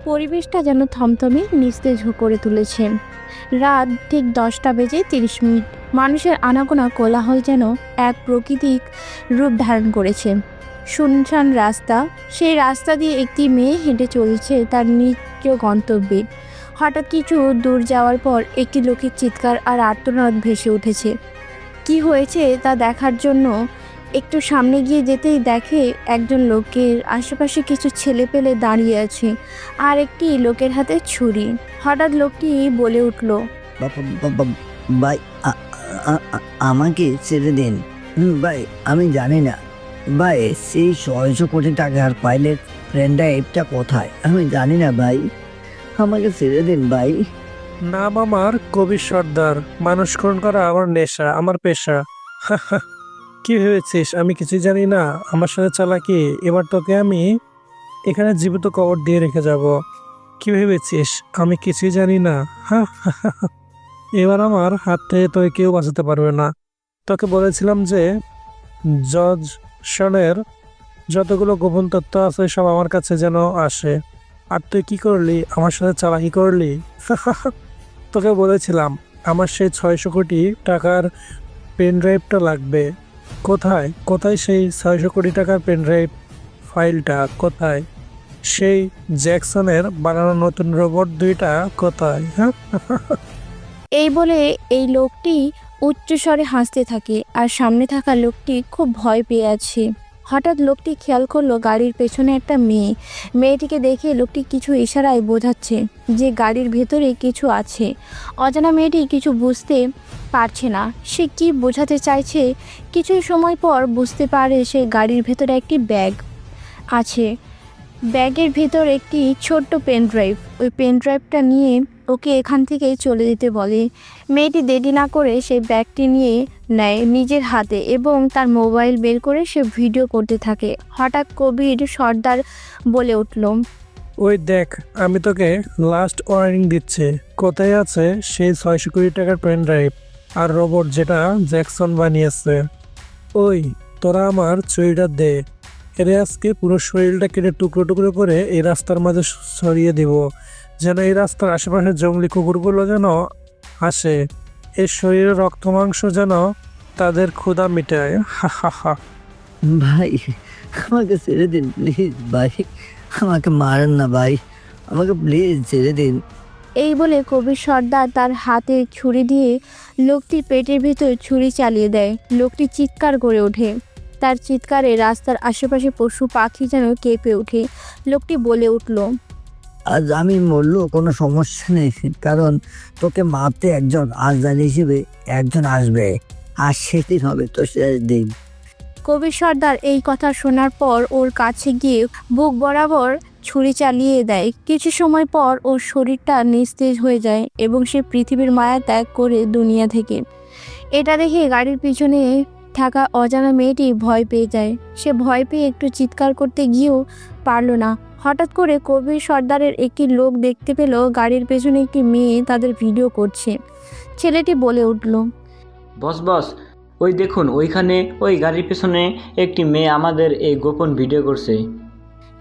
পরিবেশটা যেন থমথমে নিস্তেজ করে তুলেছে। রাত ঠিক 10টা বেজে 30 মিনিট। মানুষের আনাগোনা কোলাহল যেন এক প্রাকৃতিক রূপ ধারণ করেছে। শুনশান রাস্তা, সেই রাস্তা দিয়ে একটি মেয়ে হেঁটে চলছে তার নিজ গন্তব্যে। হঠাৎ কিছু দূর যাওয়ার পর একটি লোকের চিৎকার আর আর্তনাদ ভেসে উঠেছে। কি হয়েছে তা দেখার জন্য একটু সামনে গিয়ে যেতেই দেখে একজন লোকের আশেপাশে কিছু ছেলেপেলে দাঁড়িয়ে আছে আর একটি লোকের হাতে ছুরি। হঠাৎ লোকটি বলে উঠল, ভাই আমাকে ছেড়ে দিন ভাই, আমি জানি না ভাই সেই 600 কোটি টাকার পাইলট পেনড্রাইভটা কোথায়, আমি জানি না ভাই, আমাকে ছেড়ে দিন ভাই। নাম আমার কবির সর্দার। মানুষ খুন করা আমার নেশা, আমার পেশা। কি ভেবেছিস আমি কিছুই জানি না? আমার সাথে চালাকি, এবার তোকে আমি এখানে জীবিত কবর দিয়ে রেখে যাব। কি ভেবেছিস আমি কিছুই জানি না? এবার আমার হাত থেকে তোকে কেউ বাঁচাতে পারবে না। তোকে বলেছিলাম যে জজ শনের যতগুলো গোপন তথ্য আছে সব আমার কাছে যেন আসে, আর তুই কি করলি? আমার সাথে চালাকি করলি। তোকে বলেছিলাম আমার সেই 600 কোটি টাকার পেনড্রাইভটা লাগবে। কোথায় কোথায় সেই 600 কোটি টাকার পেনড্রাইভ ফাইলটা? কোথায় সেই জ্যাকসনের বানানো নতুন রোবট দুইটা? কোথায়? হ্যাঁ। এই বলে এই লোকটি উচ্চস্বরে হাসতে থাকে আর সামনে থাকা লোকটি খুব ভয় পেয়ে আছে। হঠাৎ লোকটি খেয়াল করলো গাড়ির পেছনে একটা মেয়ে। মেয়েটিকে দেখে লোকটি কিছু ইশারায় বোঝাচ্ছে যে গাড়ির ভেতরে কিছু আছে। অজানা মেয়েটি কিছু বুঝতে পারছে না সে কি বোঝাতে চাইছে। কিছু সময় পর বুঝতে পারে সে গাড়ির ভেতরে একটি ব্যাগ আছে। ব্যাগের ভেতর একটি ছোট্ট পেনড্রাইভ। ওই পেনড্রাইভটা নিয়ে ওকে এখান থেকে চলে যেতে বলে। মেয়েটি দেরি না করে সেই ব্যাগটি নিয়ে নেয় নিজের হাতে এবং তার মোবাইল বের করে সে ভিডিও করতে থাকে। হঠাৎ কবির সর্দার বলে উঠল, ওই দেখ, আমি তোকে লাস্ট ওয়ার্নিং দিচ্ছি। কোথায় আছে সেই 600 কোটি টাকার পেন ড্রাইভ আর রোবট যেটা জ্যাকসন বানিয়েছে? ওই তোরা আমার চুরিটা দে, এর আজকে পুরো শরীরটা কেটে টুকরো টুকরো করে এই রাস্তার মাঝে ছড়িয়ে দিব, যেন এই রাস্তার আশেপাশে জঙ্গলি কুকুরগুলো যেন আসে, এর শরীরে রক্ত মাংস যেন তাদের ক্ষুধা মিটায়। হা হা হা। ভাই আমাকে ছেড়ে দিন প্লিজ ভাই, আমাকে মারেন না ভাই, আমাকে প্লিজ ছেড়ে দিন। এই বলে কবির সর্দার তার হাতে ছুরি দিয়ে লোকটির পেটের ভেতর ছুরি চালিয়ে দেয়। লোকটি চিৎকার করে ওঠে। তার চিৎকারে রাস্তার আশেপাশে পশু পাখি যেন কেঁপে ওঠে। লোকটি বলে উঠল, আজ আমি মরলেও কোনো সমস্যা নেই, কারণ তোকে মারতে একজন আজাদ হিসেবে একজন আসবে, আর সেদিন হবে তো শেষ দিন। কবির সর্দার এই কথা শোনার পর ওর কাছে গিয়ে বুক বরাবর ছুরি চালিয়ে দেয়। কিছু সময় পর ওর শরীরটা নিস্তেজ হয়ে যায় এবং সে পৃথিবীর মায়া ত্যাগ করে দুনিয়া থেকে। এটা দেখে গাড়ির পিছনে থাকা অজানা মেয়েটি ভয় পেয়ে যায়। সে ভয় পেয়ে একটু চিৎকার করতে গিয়েও পারল না। হঠাৎ করে কবির সর্দারের একটি লোক দেখতে পেল গাড়ির পেছনে একটি মেয়ে তাদের ভিডিও করছে। ছেলেটি বলে উঠল, বস বস, ওই দেখুন ওইখানে ওই গাড়ির পেছনে একটি মেয়ে আমাদের এই গোপন ভিডিও করছে।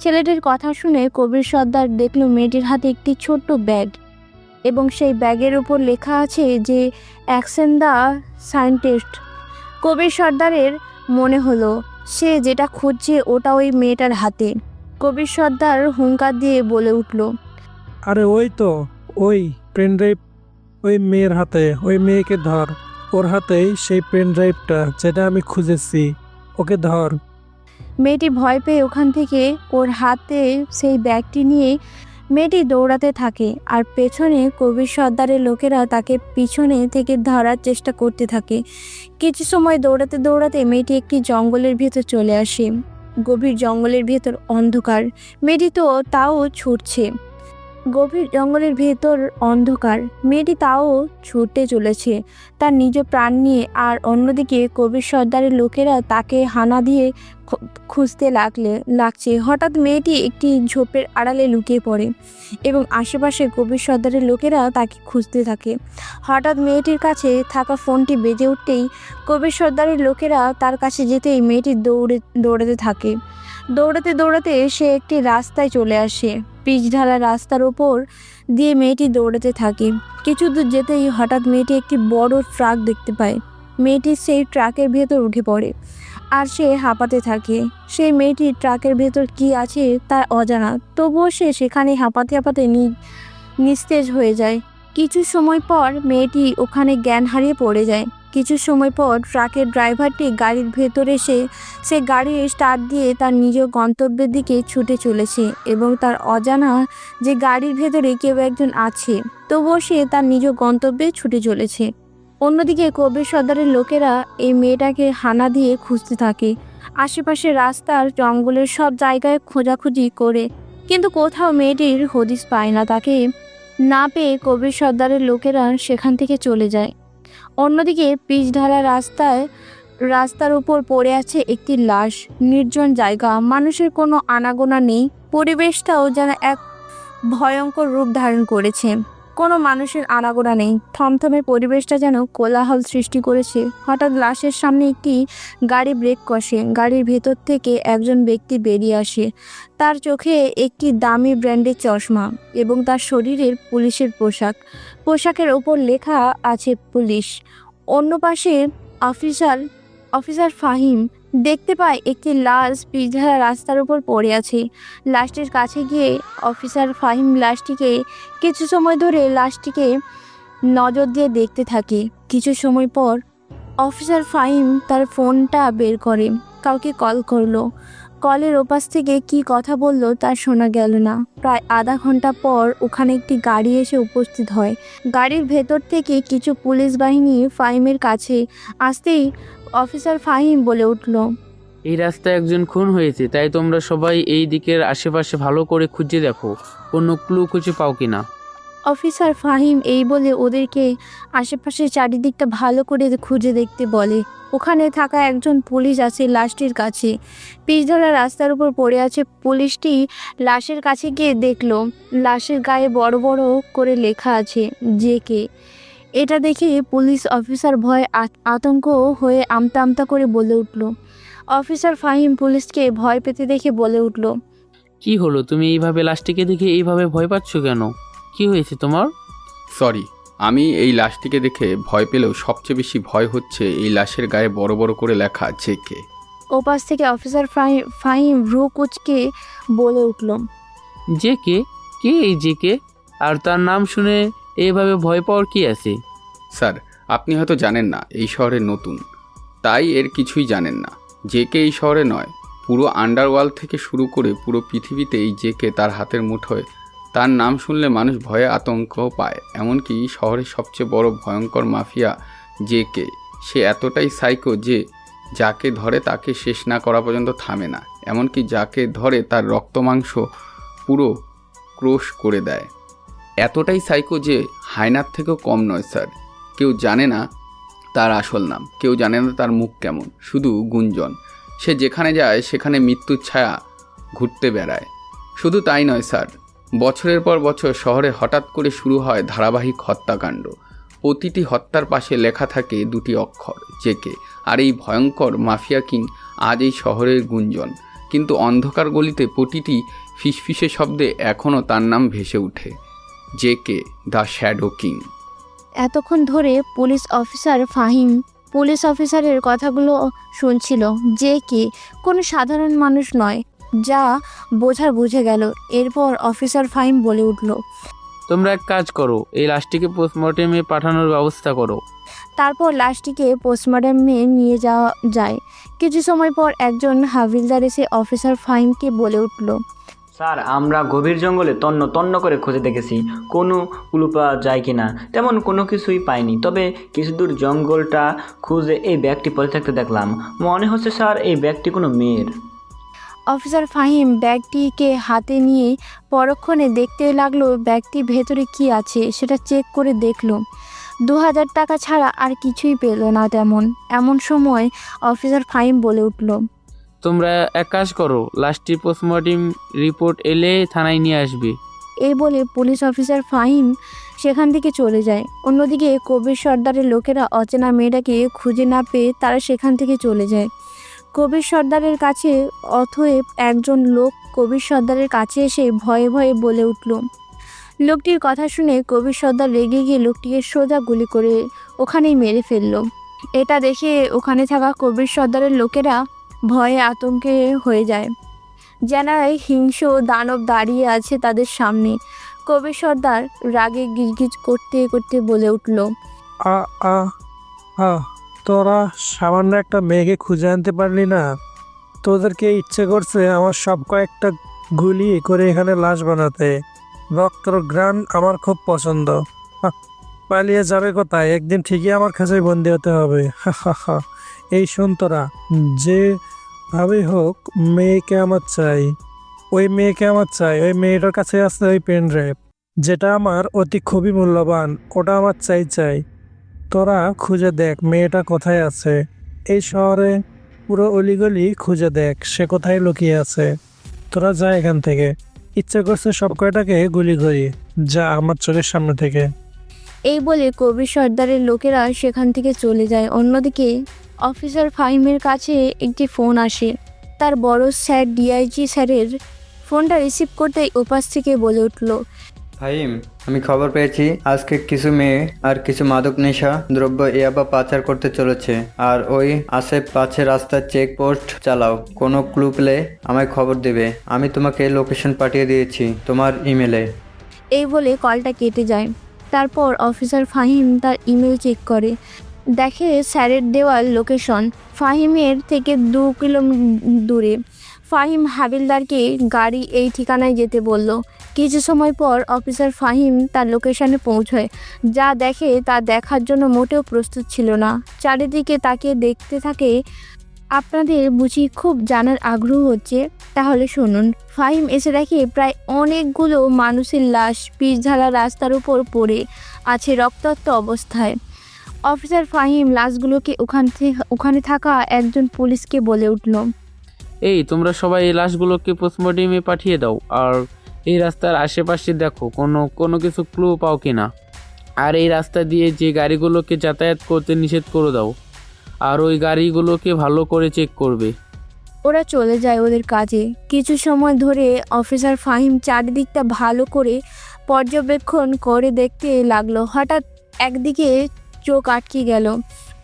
ছেলেটির কথা শুনে কবির সর্দার দেখল মেয়েটির হাতে একটি ছোট্ট ব্যাগ এবং সেই ব্যাগের উপর লেখা আছে যে অ্যাকশন দ্য সায়েন্টিস্ট। কবির সর্দারের মনে হলো সে যেটা খুঁজছে ওটা ওই মেয়েটার হাতে। কবির সর্দার হুঙ্কার দিয়ে বলে উঠল, আরে ওই তো ওই পেন ড্রাইভ ওই মেয়ের হাতে, ওই মেয়েকে ধর, ওর হাতেই সেই পেন ড্রাইভটা যেটা আমি খুঁজেছি, ওকে ধর। মেয়েটি ভয় পেয়ে ওখান থেকে ওর হাতে সেই ব্যাগটি নিয়ে মেয়েটি দৌড়াতে থাকে আর পেছনে কবির সর্দারের লোকেরা তাকে পিছনে থেকে ধরার চেষ্টা করতে থাকে। কিছু সময় দৌড়াতে দৌড়াতে মেয়েটি একটি জঙ্গলের ভেতর চলে আসে। গভীর জঙ্গলের ভেতর অন্ধকার। মেয়েটি তো তাও ছুটছে। গভীর জঙ্গলের ভেতর অন্ধকার, মেয়েটি তাও ছুটে চলেছে তার নিজ প্রাণ নিয়ে। আর অন্যদিকে কবির সর্দারের লোকেরা তাকে হানা দিয়ে খুঁজতে লাগছে। হঠাৎ মেয়েটি একটি ঝোপের আড়ালে লুকিয়ে পড়ে এবং আশেপাশে কবির সর্দারের লোকেরা তাকে খুঁজতে থাকে। হঠাৎ মেয়েটির কাছে থাকা ফোনটি বেজে উঠতেই কবির সর্দারের লোকেরা তার কাছে যেতেই মেয়েটি দৌড়াতে থাকে। দৌড়াতে দৌড়াতে সে একটি রাস্তায় চলে আসে। পিচ ঢালা রাস্তার ওপর দিয়ে মেয়েটি দৌড়াতে থাকে। কিছু দূর যেতেই হঠাৎ মেয়েটি একটি বড় ট্রাক দেখতে পায়। মেয়েটি সেই ট্রাকের ভেতর উঠে পড়ে আর সে হাঁপাতে থাকে। সেই মেয়েটি ট্রাকের ভেতর কি আছে তার অজানা, তবুও সে সেখানে হাঁপাতে হাঁপাতে নিস্তেজ হয়ে যায়। কিছু সময় পর মেয়েটি ওখানে জ্ঞান হারিয়ে পড়ে যায়। কিছু সময় পর ট্রাকের ড্রাইভারটি গাড়ির ভেতরে এসে সে গাড়ির স্টার্ট দিয়ে তার নিজ গন্তব্যের দিকে ছুটে চলেছে এবং তার অজানা যে গাড়ির ভেতরে কেউ একজন আছে, তবুও সে তার নিজ গন্তব্যে ছুটে চলেছে। অন্যদিকে কবির সর্দারের লোকেরা এই মেয়েটাকে হানা দিয়ে খুঁজতে থাকে। আশেপাশে রাস্তার জঙ্গলের সব জায়গায় খোঁজাখুঁজি করে, কিন্তু কোথাও মেয়েটির হদিস পায় না। তাকে না পেয়ে কবির সর্দারের লোকেরা সেখান থেকে চলে যায়। অন্যদিকে পিচ ঢালা রাস্তার উপর পড়ে আছে একটি লাশ। নির্জন জায়গা, মানুষের কোনো আনাগোনা নেই। পরিবেশটাও যেন এক ভয়ঙ্কর রূপ ধারণ করেছে। কোনো মানুষের আনাগোনা নেই, থমথমে পরিবেশটা যেন কোলাহল সৃষ্টি করেছে। হঠাৎ লাশের সামনে একটি গাড়ি ব্রেক কষে। গাড়ির ভেতর থেকে একজন ব্যক্তি বেরিয়ে আসে। তার চোখে একটি দামি ব্র্যান্ডের চশমা এবং তার শরীরের পুলিশের পোশাকের ওপর লেখা আছে পুলিশ। অন্য পাশে অফিসার ফাহিম দেখতে পায় একটি লাশ পিচঢালা রাস্তার উপর পড়ে আছে। লাশটির কাছে গিয়ে অফিসার ফাহিম কিছু সময় ধরে লাশটিকে নজর দিয়ে দেখতে থাকে। কিছু সময় পর অফিসার ফাহিম তার ফোনটা বের করে, কাউকে কল করলো। কলের ওপাশ থেকে কি কথা বললো তা শোনা গেল না। প্রায় আধা ঘন্টা পর ওখানে একটি গাড়ি এসে উপস্থিত হয়। গাড়ির ভেতর থেকে কিছু পুলিশ বাহিনী ফাহিমের কাছে আসতেই অফিসার ফাহিম বলে উঠল, এই রাস্তায় একজন খুন হয়েছে, তাই তোমরা সবাই এই দিকের আশেপাশে ভালো করে খুঁজে দেখো, কোনো ক্লু খুঁজে পাও কিনা। অফিসার ফাহিম এই বলে ওদেরকে আশেপাশে চারিদিকটা ভালো করে খুঁজে দেখতে বলে। ওখানে থাকা একজন পুলিশ আছে লাশটির কাছে। পিচঢালা রাস্তার উপর পড়ে আছে। পুলিশটি লাশের কাছে গিয়ে দেখলো লাশের গায়ে বড় বড় করে লেখা আছে জেকে। এটা দেখে পুলিশ অফিসার ভয়ে আতঙ্ক হয়ে আমতা আমতা করে বলে উঠল। অফিসার ফাহিম পুলিশকে ভয় পেতে দেখে বলে উঠল, কি হলো, তুমি এইভাবে লাশটিকে দেখে এইভাবে ভয় পাচ্ছ কেন? কি হয়েছে তোমার? সরি, আমি এই লাশটিকে দেখে ভয় পেলেও সবচেয়ে বেশি ভয় হচ্ছে এই লাশের গায়ে বড় বড় করে লেখা জেকে। ওপাশ থেকে অফিসার ফাহিম ভ্রু কুচকে বলে উঠল, জেকে? কে এই জেকে? আর তার নাম শুনে এইভাবে ভয় পাওয়ার কি আছে? স্যার, আপনি হয়তো জানেন না, এই শহরে নতুন, তাই এর কিছুই জানেন না। জেকে এই শহরে নয়, পুরো আন্ডারওয়ার্ল্ড থেকে শুরু করে পুরো পৃথিবীতে এই জেকে তার হাতের মুঠোয়। তার নাম শুনলে মানুষ ভয়ে আতঙ্ক পায়। এমনকি শহরের সবচেয়ে বড় ভয়ঙ্কর মাফিয়া জেকে, সে এতটাই সাইকো যে যাকে ধরে তাকে শেষ না করা পর্যন্ত থামে না। এমনকি যাকে ধরে তার রক্ত মাংস পুরো ক্রোশ করে দেয়। এতটাই সাইকো যে হায়নার থেকেও কম নয় স্যার। কেউ জানে না তার আসল নাম, কেউ জানে না তার মুখ কেমন, শুধু গুঞ্জন। সে যেখানে যায় সেখানে মৃত্যুর ছায়া ঘুরতে বেড়ায়। শুধু তাই নয় স্যার, বছরের পর বছর শহরে হঠাৎ করে শুরু হয় ধারাবাহিক হত্যাকাণ্ড। প্রতিটি হত্যার পাশে লেখা থাকে দুটি অক্ষর জেকে। আর এই ভয়ঙ্কর মাফিয়া কিং আজ এই শহরের গুঞ্জন। কিন্তু অন্ধকার গলিতে প্রতিটি ফিসফিসে শব্দে এখনও তার নাম ভেসে ওঠে, জেকে দ্য শ্যাডো কিং। এতক্ষণ ধরে পুলিশ অফিসারের কথাগুলো শুনছিল। যে কি কোনো সাধারণ মানুষ নয়, যা বোঝার বুঝে গেল। এরপর অফিসার ফাহিম বলে উঠল, তোমরা এক কাজ করো, এই লাশটিকে পোস্টমর্টেমে পাঠানোর ব্যবস্থা করো। তারপর লাশটিকে পোস্টমর্টমে নিয়ে যাওয়া যায়। কিছু সময় পর একজন হাবিলদার এসে অফিসার ফাহিমকে বলে উঠল, স্যার, আমরা গভীর জঙ্গলে তন্ন তন্ন করে খুঁজে দেখেছি, কোনো ক্লু পাওয়া যায় কি না। তেমন কোনো কিছুই পাইনি, তবে কিছু দূর জঙ্গলটা খুঁজে এই ব্যাগটি পড়ে থাকতে দেখলাম। মনে হচ্ছে স্যার এই ব্যাগটি কোনো মেয়ের। অফিসার ফাহিম ব্যাগটিকে হাতে নিয়ে পরক্ষণে দেখতে লাগলো ব্যাগটির ভেতরে কি আছে। সেটা চেক করে দেখলো 2000 টাকা ছাড়া আর কিছুই পেল না। এমন সময় অফিসার ফাহিম বলে উঠল, তোমরা এক কাজ করো, লাশটির পোস্টমর্টেম রিপোর্ট এলে থানায় নিয়ে আসবে। এই বলে পুলিশ অফিসার ফাহিম সেখান থেকে চলে যায়। অন্যদিকে কবির সর্দারের লোকেরা অচেনা মেয়েটাকে খুঁজে না পেয়ে তারা সেখান থেকে চলে যায়। কবির সর্দারের কাছে। অতএব একজন লোক কবির সর্দারের কাছে এসে ভয়ে ভয়ে বলে উঠল। লোকটির কথা শুনে কবির সর্দার রেগে গিয়ে লোকটিকে সোজা গুলি করে ওখানেই মেরে ফেলল। এটা দেখে ওখানে থাকা কবির সর্দারের লোকেরা ভয়ে আতঙ্কে হয়ে যায়, যেন হিংস্র দানব দাঁড়িয়ে আছে তাদের সামনে। কবির সর্দার রাগে গিজগিজ করতে করতে বলে উঠল, আ আ আ তোরা সামান্য একটা মেয়েকে খুঁজে আনতে পারলি না? তোদেরকে ইচ্ছে করছে আমার সব কয়েকটা গুলি করে এখানে লাশ বানাতে। রক্তর ঘ্রাণ আমার খুব পছন্দ। পালিয়ে যাবে কোথায়? একদিন ঠিকই আমার কাছে বন্দি হতে হবে। এই শোন তোরা, যে ভাবে হোক মেয়েকে আমার চাই, ওই মেয়েকে আমার চাই। ওই মেয়েটার কাছে আছে ওই পেন ড্রাইভ, যেটা আমার অতি খুবই মূল্যবান। ওটা আমার চাই। তোরা খুঁজে দেখ মেয়েটা কোথায় আছে। এই শহরে পুরো অলিগলি খুঁজে দেখ সে কোথায় লুকিয়ে আছে। তোরা যা এখান থেকে। ইচ্ছে করছে সব কয়টাকে গুলি করি, যা আমার চোখের সামনে থেকে। এই বলে কবির সর্দারের লোকেরা সেখান থেকে চলে যায়। অন্যদিকে অফিসার ফাহিমের কাছে একটি ফোন আসে। তার বড় স্যার ডিআইজি স্যারের ফোনটা রিসিভ করতেই ওপাশ থেকে বলে উঠল, ফাহিম, আমি খবর পেয়েছি আজকে কিছু মেয়ে আর কিছু মাদক নেশা দ্রব্য ইয়াবা পাচার করতে চলেছে। আর ওই আশেপাশে রাস্তার চেকপোস্ট চালাও। কোনো ক্লু পেলে আমায় খবর দেবে। আমি তোমাকে লোকেশন পাঠিয়ে দিয়েছি তোমার ইমেলে। এই বলে কলটা কেটে যায়। তারপর অফিসার ফাহিম তার ইমেল চেক করে, দেখে স্যারের দেওয়া লোকেশন ফাহিমের থেকে 2 কিলোমিটার দূরে। ফাহিম হাবিলদারকে গাড়ি এই ঠিকানায় যেতে বলল। কিছু সময় পর অফিসার ফাহিম তার লোকেশনে পৌঁছয়। যা দেখে তা দেখার জন্য মোটেও প্রস্তুত ছিল না। চারিদিকে তাকিয়ে দেখতে থাকে। আপনাদের বুঝি খুব জানার আগ্রহ হচ্ছে? তাহলে শুনুন। ফাহিম এসে দেখে প্রায় অনেকগুলো মানুষের লাশ পিচঢালা রাস্তার উপর পড়ে আছে রক্তাক্ত অবস্থায়। অফিসার ফাহিম লাশগুলোকে ওখানে থাকা একজন পুলিশকে বলে উঠল, এই তোমরা সবাই এই লাশগুলোকে পোস্টমর্টমে পাঠিয়ে দাও। আর এই রাস্তার আশেপাশে দেখো কোনো কিছু ক্লু পাও কিনা। আর এই রাস্তা দিয়ে যে গাড়িগুলোকে যাতায়াত করতে নিষেধ করে দাও। আর ওই গাড়িগুলোকে ভালো করে চেক করবে। ওরা চলে যায় ওদের কাজে। কিছু সময় ধরে অফিসার ফাহিম চারিদিকটা ভালো করে পর্যবেক্ষণ করে দেখতে লাগলো। হঠাৎ একদিকে চোখ আটকে গেল।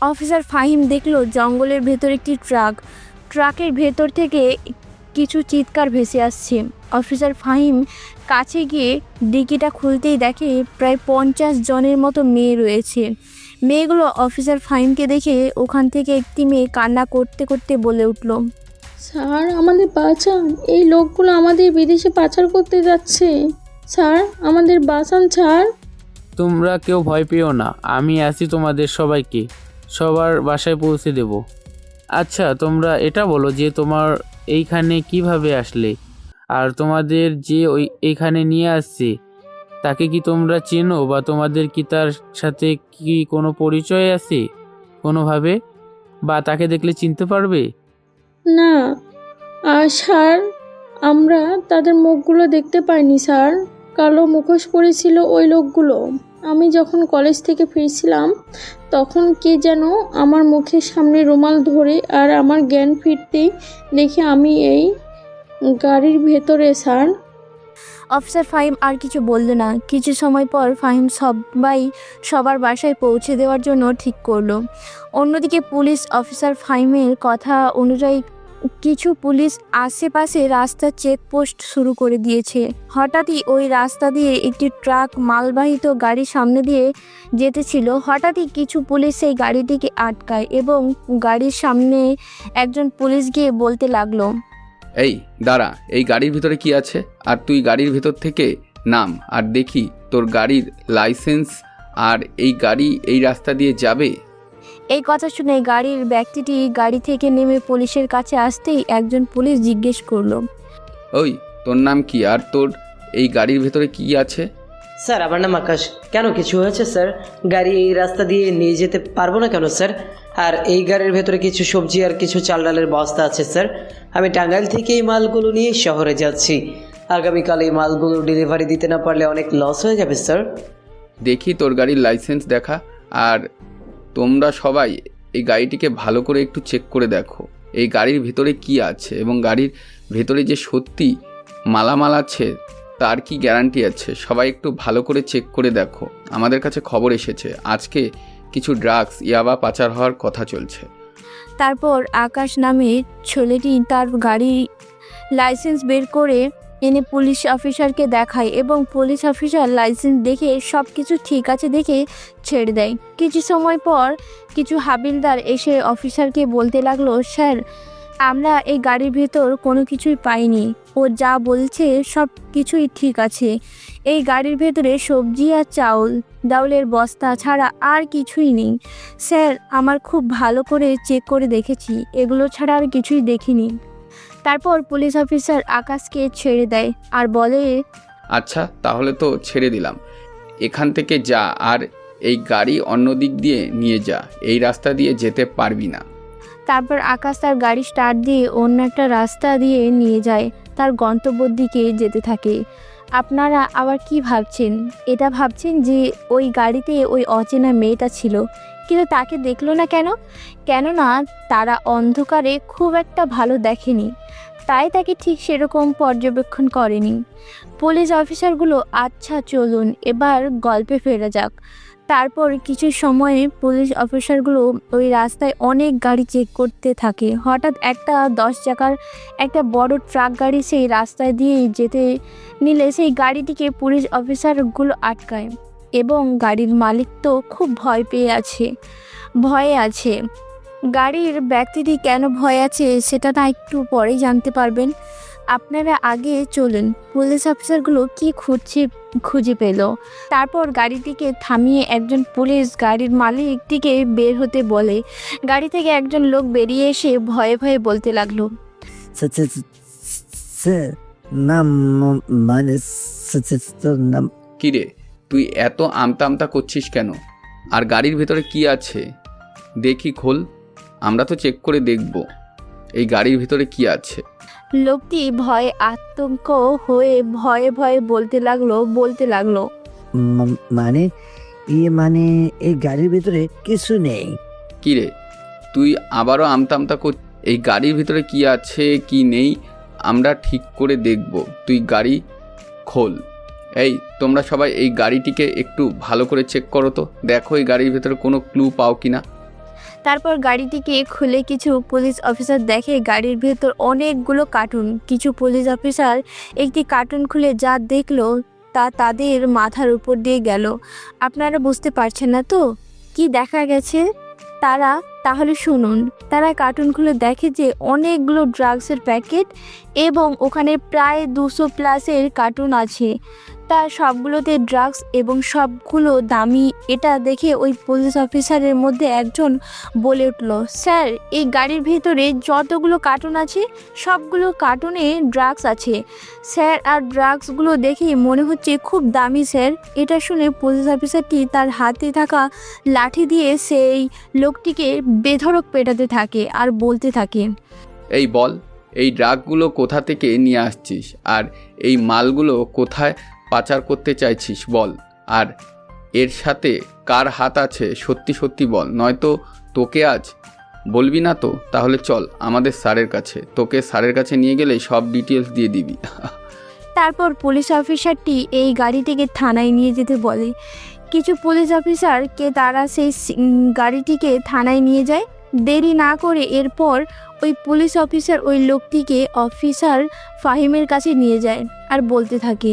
অফিসার ফাহিম দেখলো জঙ্গলের ভেতর একটি ট্রাকের ভেতর থেকে কিছু চিৎকার ভেসে আসছে। অফিসার ফাহিম কাছে গিয়ে ডিকিটা খুলতেই দেখে প্রায় 50 জনের মতো মেয়ে রয়েছে। মেয়েগুলো অফিসার ফাহিমকে দেখে ওখান থেকে একটি মেয়ে কান্না করতে করতে বলে উঠল, স্যার আমাদের বাঁচান, এই লোকগুলো আমাদের বিদেশে পাচার করতে যাচ্ছে। স্যার আমাদের বাঁচান স্যার। তোমরা কেউ ভয় পেও না, আমি আছি তোমাদের সবাইকে সবার বাসায় পৌঁছে দেব। আচ্ছা তোমরা এটা বলো যে তোমার এইখানে কিভাবে আসলে? আর তোমাদের যে এইখানে নিয়ে আসছে তাকে কি তোমরা চেনো? বা তোমাদের কি তার সাথে কি কোনো পরিচয় আছে কোনোভাবে? বা তাকে দেখলে চিনতে পারবে? না আর স্যার, আমরা তাদের মুখগুলো দেখতে পাইনি স্যার। কালো মুখোশ পরেছিল ওই লোকগুলো। আমি যখন কলেজ থেকে ফিরছিলাম তখন কে যেন আমার মুখের সামনে রুমাল ধরে আর আমার জ্ঞান ফিরতেই দেখি আমি এই গাড়ির ভেতরে স্যার। অফিসার ফাহিম আর কিছু বলল না। কিছু সময় পর ফাহিম সবার বাসায় পৌঁছে দেওয়ার জন্য ঠিক করলো। অন্যদিকে পুলিশ অফিসার ফাহিমের কথা অনুযায়ী কিছু পুলিশ আশেপাশে রাস্তার চেকপোস্ট শুরু করে দিয়েছে। হঠাৎই ওই রাস্তা দিয়ে একটি ট্রাক মালবাহিত গাড়ি সামনে দিয়ে যেতেছিল। হঠাৎই কিছু পুলিশ সেই গাড়িটিকে আটকায় এবং গাড়ির সামনে একজন পুলিশ গিয়ে বলতে লাগলো, এই দাঁড়া, এই গাড়ির ভিতরে কি আছে? আর তুই গাড়ির ভিতর থেকে নাম আর দেখি তোর গাড়ির লাইসেন্স। আর এই গাড়ি এই রাস্তা দিয়ে যাবে? এই কথা শুনে গাড়ির ব্যক্তিটি গাড়ি থেকে নেমে পুলিশের কাছে আসতেই একজন পুলিশ জিজ্ঞেস করলো, ওই তোর নাম কি? আর তোর এই গাড়ির ভেতরে কি আছে? স্যার আমার নাম আকাশ। কেন কিছু হয়েছে স্যার? গাড়ি এই রাস্তা দিয়ে নিয়ে যেতে পারবো না কেন স্যার? আর এই গাড়ির ভেতরে কিছু সবজি আর কিছু চাল ডালের বস্তা আছে স্যার। আমি টাঙ্গাইল থেকে এই মালগুলো নিয়ে শহরে যাচ্ছি। আগামীকাল এই মালগুলো ডেলিভারি দিতে না পারলে অনেক লস হয়ে যাবে স্যার। দেখি তোর গাড়ির লাইসেন্স দেখা। আর তোমরা সবাই এই গাড়িটিকে ভালো করে একটু চেক করে দেখো। এই গাড়ির ভেতরে কি আছে এবং গাড়ির ভেতরে যে সত্যি মালামাল আছে তার কি গ্যারান্টি আছে? সবাই একটু ভালো করে চেক করে দেখো। আমাদের কাছে খবর এসেছে আজকে কিছু ড্রাগস ইয়াবা পাচার হওয়ার কথা চলছে। তারপর আকাশ নামে ছেলেটি তার গাড়ির লাইসেন্স বের করে এনে পুলিশ অফিসারকে দেখায় এবং পুলিশ অফিসার লাইসেন্স দেখে সব কিছু ঠিক আছে দেখে ছেড়ে দেয়। কিছু সময় পর কিছু হাবিলদার এসে অফিসারকে বলতে লাগলো, স্যার আমরা এই গাড়ির ভেতর কোনো কিছুই পাইনি, ও যা বলছে সব কিছুই ঠিক আছে। এই গাড়ির ভেতরে সবজি আর ডাউলের বস্তা ছাড়া আর কিছুই নেই। স্যার আমার খুব ভালো করে চেক করে দেখেছি, এগুলো ছাড়া আর কিছুই দেখিনি। তারপর পুলিশ অফিসার আকাশকে ছেড়ে দেয় আর বলে, আচ্ছা তাহলে তো ছেড়ে দিলাম, এখান থেকে যা আর এই গাড়ি অন্য দিক দিয়ে নিয়ে যা, এই রাস্তা দিয়ে যেতে পারবি না। তারপর আকাশ তার গাড়ি স্টার্ট দিয়ে অন্য একটা রাস্তা দিয়ে নিয়ে যায়, তার গন্তব্যের দিকে যেতে থাকে। আপনারা আবার কি ভাবছেন? এটা ভাবছেন যে ওই গাড়িতে ওই অচেনা মেয়েটা ছিল, কিন্তু তাকে দেখলো না কেন? কেননা তারা অন্ধকারে খুব একটা ভালো দেখেনি, তাই তাকে ঠিক সেরকম পর্যবেক্ষণ করেনি। পুলিশ অফিসারগুলো, আচ্ছা চলুন এবার গল্পে ফেরা যাক। তারপর কিছু সময়ে পুলিশ অফিসারগুলো ওই রাস্তায় অনেক গাড়ি চেক করতে থাকে। হঠাৎ একটা 10 চাকার একটা বড় ট্রাক গাড়ি সেই রাস্তায় দিয়ে যেতে নিলে সেই গাড়িটিকে পুলিশ অফিসারগুলো আটকায় এবং গাড়ির মালিক তো খুব ভয়ে আছে। গাড়ির ব্যক্তিটি কেন ভয় আছে সেটা না একটু পরেই জানতে পারবেন। আপনারা আগে চলুন। পুলিশ অফিসারগুলো কি খুঁজে পেল। তারপর গাড়িটিকে থামিয়ে একজন পুলিশ গাড়ির মালিকটিকে বের হতে বলে। গাড়ি থেকে একজন লোক বেরিয়ে এসে ভয়ে ভয়ে বলতে লাগলো, স্যার নাম মানে নাম কিরে তুই এত আমতা আমতা করছিস কেন? আর গাড়ির ভেতরে কি আছে দেখি, খোল, আমরা তো চেক করে দেখব এই গাড়ির ভিতরে কি আছে। লোকটি ভয়ে আতঙ্ক হয়ে ভয়ে ভয়ে বলতে লাগলো মানে মানে এই গাড়ির ভিতরে কিছু নেই। কিরে তুই আবারও আমতা আমতা কর, এই গাড়ির ভিতরে কি আছে কি নেই আমরা ঠিক করে দেখব, তুই গাড়ি খোল। এই তোমরা সবাই এই গাড়িটিকে একটু ভালো করে চেক করো তো, দেখো এই গাড়ির ভিতরে কোনো ক্লু পাও কিনা। তারপর গাড়িটিকে খুলে কিছু পুলিশ অফিসার দেখে গাড়ির ভেতর অনেকগুলো কার্টুন। কিছু পুলিশ অফিসার একটি কার্টুন খুলে যা দেখলো তা তাদের মাথার উপর দিয়ে গেল। আপনারা বুঝতে পারছেন না তো কি দেখা গেছে? তাহলে শুনুন। তারা কার্টুন খুলে দেখে যে অনেকগুলো ড্রাগসের প্যাকেট এবং ওখানে প্রায় 200+ কার্টুন আছে, তার সবগুলোতে ড্রাগস এবং সবগুলো দামি। এটা দেখে ওই পুলিশ অফিসারের মধ্যে একজন বলে উঠল, স্যার এই গাড়ির ভেতরে যতগুলো কার্টুন আছে সবগুলো কার্টুনে ড্রাগস আছে স্যার, আর ড্রাগসগুলো দেখে মনে হচ্ছে খুব দামি স্যার। এটা শুনে পুলিশ অফিসারটি তার হাতে থাকা লাঠি দিয়ে সেই লোকটিকে বেধড়ক পেটাতে থাকে আর বলতে থাকে, এই বল এই ড্রাগগুলো কোথা থেকে নিয়ে আসছিস আর এই মালগুলো কোথায় পাচার করতে চাইছিস বল, আর এর সাথে কার হাত আছে সত্যি সত্যি বল, নয়তো তোকে আজ বলবি না তো তাহলে চল আমাদের স্যারের কাছে, তোকে স্যারের কাছে নিয়ে গেলে সব ডিটেলস দিয়ে দিবি। তারপর পুলিশ অফিসারটি এই গাড়িটিকে থানায় নিয়ে যেতে বলে। কিছু পুলিশ অফিসারকে তারা সেই গাড়িটিকে থানায় নিয়ে যায়। দেরি না করে এরপর ওই পুলিশ অফিসার ওই লোকটিকে অফিসার ফাহিমের কাছে নিয়ে যায় আর বলতে থাকে,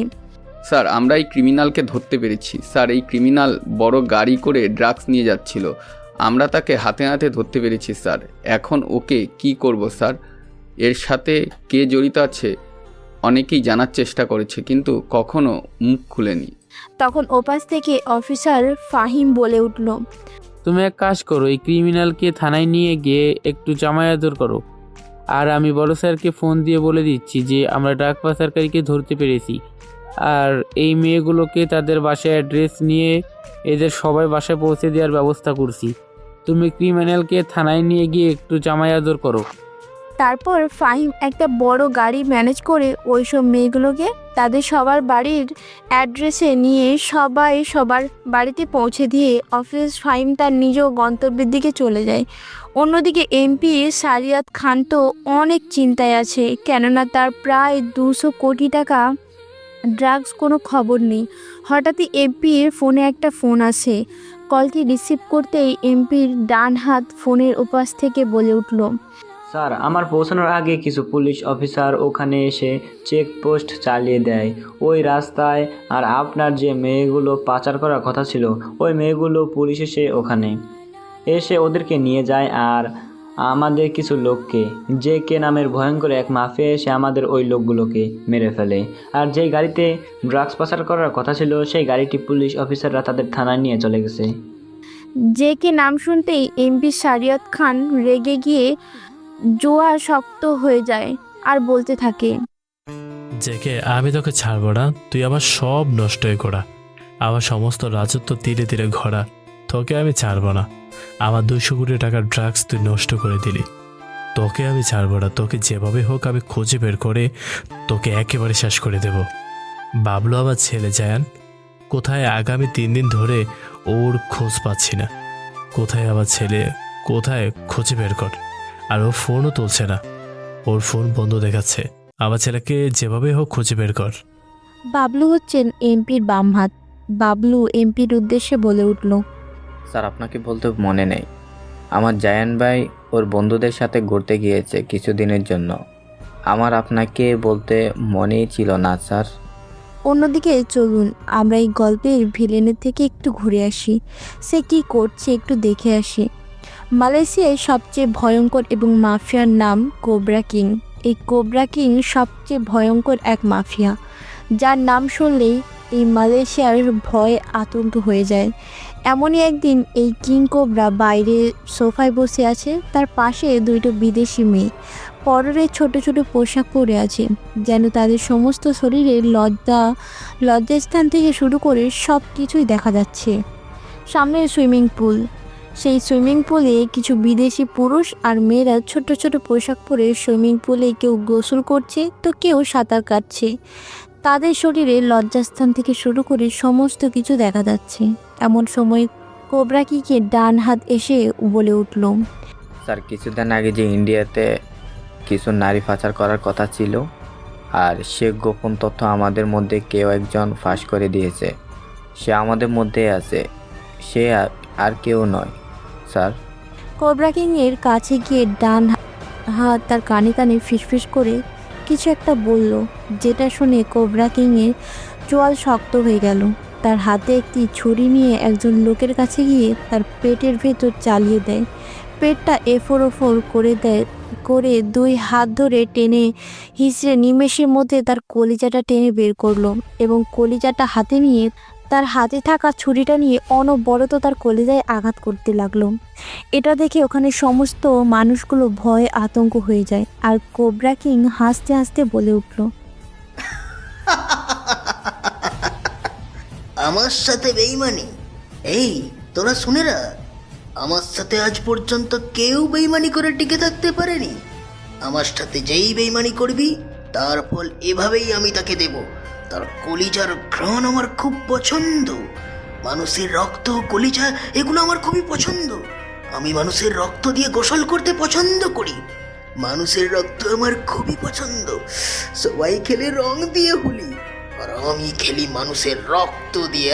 স্যার আমরা এই ক্রিমিনালকে ধরতে পেরেছি স্যার, এই ক্রিমিনাল বড় গাড়ি করে ড্রাগস নিয়ে যাচ্ছিল, আমরা তাকে হাতে হাতে ধরতে পেরেছি স্যার। এখন ওকে কি করব স্যার? এর সাথে কে জড়িত আছে অনেকেই জানার চেষ্টা করেছে কিন্তু কখনো মুখ খুলেনি। তখন ওপাশ থেকে অফিসার ফাহিম বলে উঠল, তুমি এক কাজ করো, এই ক্রিমিনালকে থানায় নিয়ে গিয়ে একটু জামাই আদর করো, আর আমি বড় স্যারকে ফোন দিয়ে বলে দিচ্ছি যে আমরা ড্রাগ পাচারকারীকে ধরতে পেরেছি, আর এই মেয়েগুলোকে তাদের বাসায় অ্যাড্রেস নিয়ে এদের সবাই বাসায় পৌঁছে দেওয়ার ব্যবস্থা করছি। তুমি ক্রিমিনালকে থানায় নিয়ে গিয়ে একটু জামাই আদর করো। তারপর ফাহিম একটা বড় গাড়ি ম্যানেজ করে ওইসব মেয়েগুলোকে তাদের সবার বাড়ির অ্যাড্রেসে নিয়ে সবার বাড়িতে পৌঁছে দিয়ে অফিস ফাহিম তার নিজ গন্তব্যের দিকে চলে যায়। অন্যদিকে এমপি সারিয়াত খান তো অনেক চিন্তায় আছে, কেননা তার প্রায় 200 কোটি টাকা ড্রাগস কোনো খবর নেই। হঠাৎই এমপির ফোনে একটা ফোন আসে। কলটি রিসিভ করতেই এমপির ডান হাত ফোনের উপাস থেকে বলে উঠল, স্যার, আমার পৌঁছানোর আগে কিছু পুলিশ অফিসার ওখানে এসে চেকপোস্ট চালিয়ে দেয় ওই রাস্তায়। আর আপনার যে মেয়েগুলো পাচার করার কথা ছিল, ওই মেয়েগুলো পুলিশ এসে ওখানে এসে ওদেরকে নিয়ে যায়। আর আমাদের কিছু লোককে, যে কে নামের ভয়ঙ্কর এক মাফিয়া এসে আমাদের ওই লোকগুলোকে মেরে ফেলে। আর যেই গাড়িতে ড্রাগস পাচার করার কথা ছিল, সেই গাড়িটি পুলিশ অফিসাররা তাদের থানায় নিয়ে চলে গেছে। যে কে নাম শুনতেই এমপি সারিয়াত খান রেগে গিয়ে জোয়া শক্ত হয়ে যায় আর বলতে থাকে, জেকে আমি তোকে ছাড়বো না, তুই আমার সব নষ্ট করা, আমার সমস্ত রাজত্ব তীরে তীরে ঘোরা, তোকে আমি ছাড়বো না। আমার 200 কোটি টাকার ড্রাগস তুই নষ্ট করে দিলি, তোকে আমি ছাড়বো না। তোকে যেভাবে হোক আমি খুঁজে বের করে তোকে একেবারে শেষ করে দেব। বাবলু আমার ছেলে জায়ান কোথায়? আগামী 3 দিন ধরে ওর খোঁজ পাচ্ছি না। কোথায় আমার ছেলে, কোথায়? খুঁজে বের কর। আর ও ফোনও তুলছে না, ওর ফোন বন্ধ দেখাচ্ছে। আমার ছেলেকে যেভাবে হোক খুঁজে বের কর। বাবলু হচ্ছেন এমপির বাম হাত। বাবলু এমপির উদ্দেশ্যে বলে উঠল, স্যার, আপনাকে বলতে মনে নেই, আমার জায়ান ভাই ওর বন্ধুদের সাথে ঘুরতে গিয়েছে কিছুদিনের জন্য। আমার আপনাকে বলতে মনেই ছিল না স্যার। অন্যদিকে চলুন আমরা এই গল্পের ভিলেনের থেকে একটু ঘুরে আসি, সে কি করছে একটু দেখে আসি। মালয়েশিয়ায় সবচেয়ে ভয়ঙ্কর এবং মাফিয়ার নাম কোবরা কিং। এই কোবরা কিং সবচেয়ে ভয়ঙ্কর এক মাফিয়া, যার নাম শুনলেই এই মালয়েশিয়ার ভয় আতঙ্ক হয়ে যায়। এমনই একদিন এই কিং কোবরা বাইরে সোফায় বসে আছে, তার পাশে 2টো বিদেশি মেয়ে পরনে ছোট ছোট পোশাক পরে আছে, যেন তাদের সমস্ত শরীরে লজ্জাস্থান থেকে শুরু করে সব কিছুই দেখা যাচ্ছে। সামনে সুইমিং পুল, সেই সুইমিং পুলে কিছু বিদেশি পুরুষ আর মেয়েরা ছোট ছোট পোশাক পরে সুইমিং পুলে কেউ গোসল করছে তো কেউ সাঁতার কাটছে। তাদের শরীরে লজ্জাস্থান থেকে শুরু করে সমস্ত কিছু দেখা যাচ্ছে। এমন সময় কোবরা কিকে ডান হাত এসে বলে উঠল, স্যার, কিছুদিন আগে যে ইন্ডিয়াতে কিছু নারী পাচার করার কথা ছিল, আর সে গোপন তথ্য আমাদের মধ্যে কেউ একজন ফাঁস করে দিয়েছে। সে আমাদের মধ্যেই আছে, সে আর কেউ নয় স্যার। কোবরা কিংয়ের কাছে গিয়ে ডান হাত তার কানে কানে ফিসফিস করে কিছু একটা বলল, যেটা শুনে কোবরা কিংয়ের চোয়াল শক্ত হয়ে গেল। তার হাতে একটি ছুরি নিয়ে একজন লোকের কাছে গিয়ে তার পেটের ভেতর চালিয়ে দেয়। পেটটা এফোর ওফোর করে 2 হাত ধরে টেনে হিঁচড়ে নিমেষের মধ্যে তার কলিজাটা টেনে বের করলো এবং কলিজাটা হাতে নিয়ে তার হাতে থাকা ছুরিটা নিয়ে অনবরত তার কলিজায় আঘাত করতে লাগলো। এটা দেখে ওখানে সমস্ত মানুষগুলো ভয়ে আতঙ্ক হয়ে যায়। আর কোবরা কিং হাসতে হাসতে বলে উঠল, আমার সাথে বেইমানি? এই তোরা শুনেরা, আমার সাথে আজ পর্যন্ত কেউ বেইমানি করে টিকে থাকতে পারেনি। আমার সাথে যেই বেইমানি করবি তার ফল এভাবেই আমি তাকে দেব। তার কলিজার ঘ্রাণ আমার খুব পছন্দ। মানুষের রক্ত, কলিজা এগুলো আমার খুবই পছন্দ। আমি মানুষের রক্ত দিয়ে গোসল করতে পছন্দ করি। মানুষের রক্ত আমার খুবই পছন্দ। সবাই খেলে রং দিয়ে হোলি, আর আমি খেলি মানুষের রক্ত দিয়ে।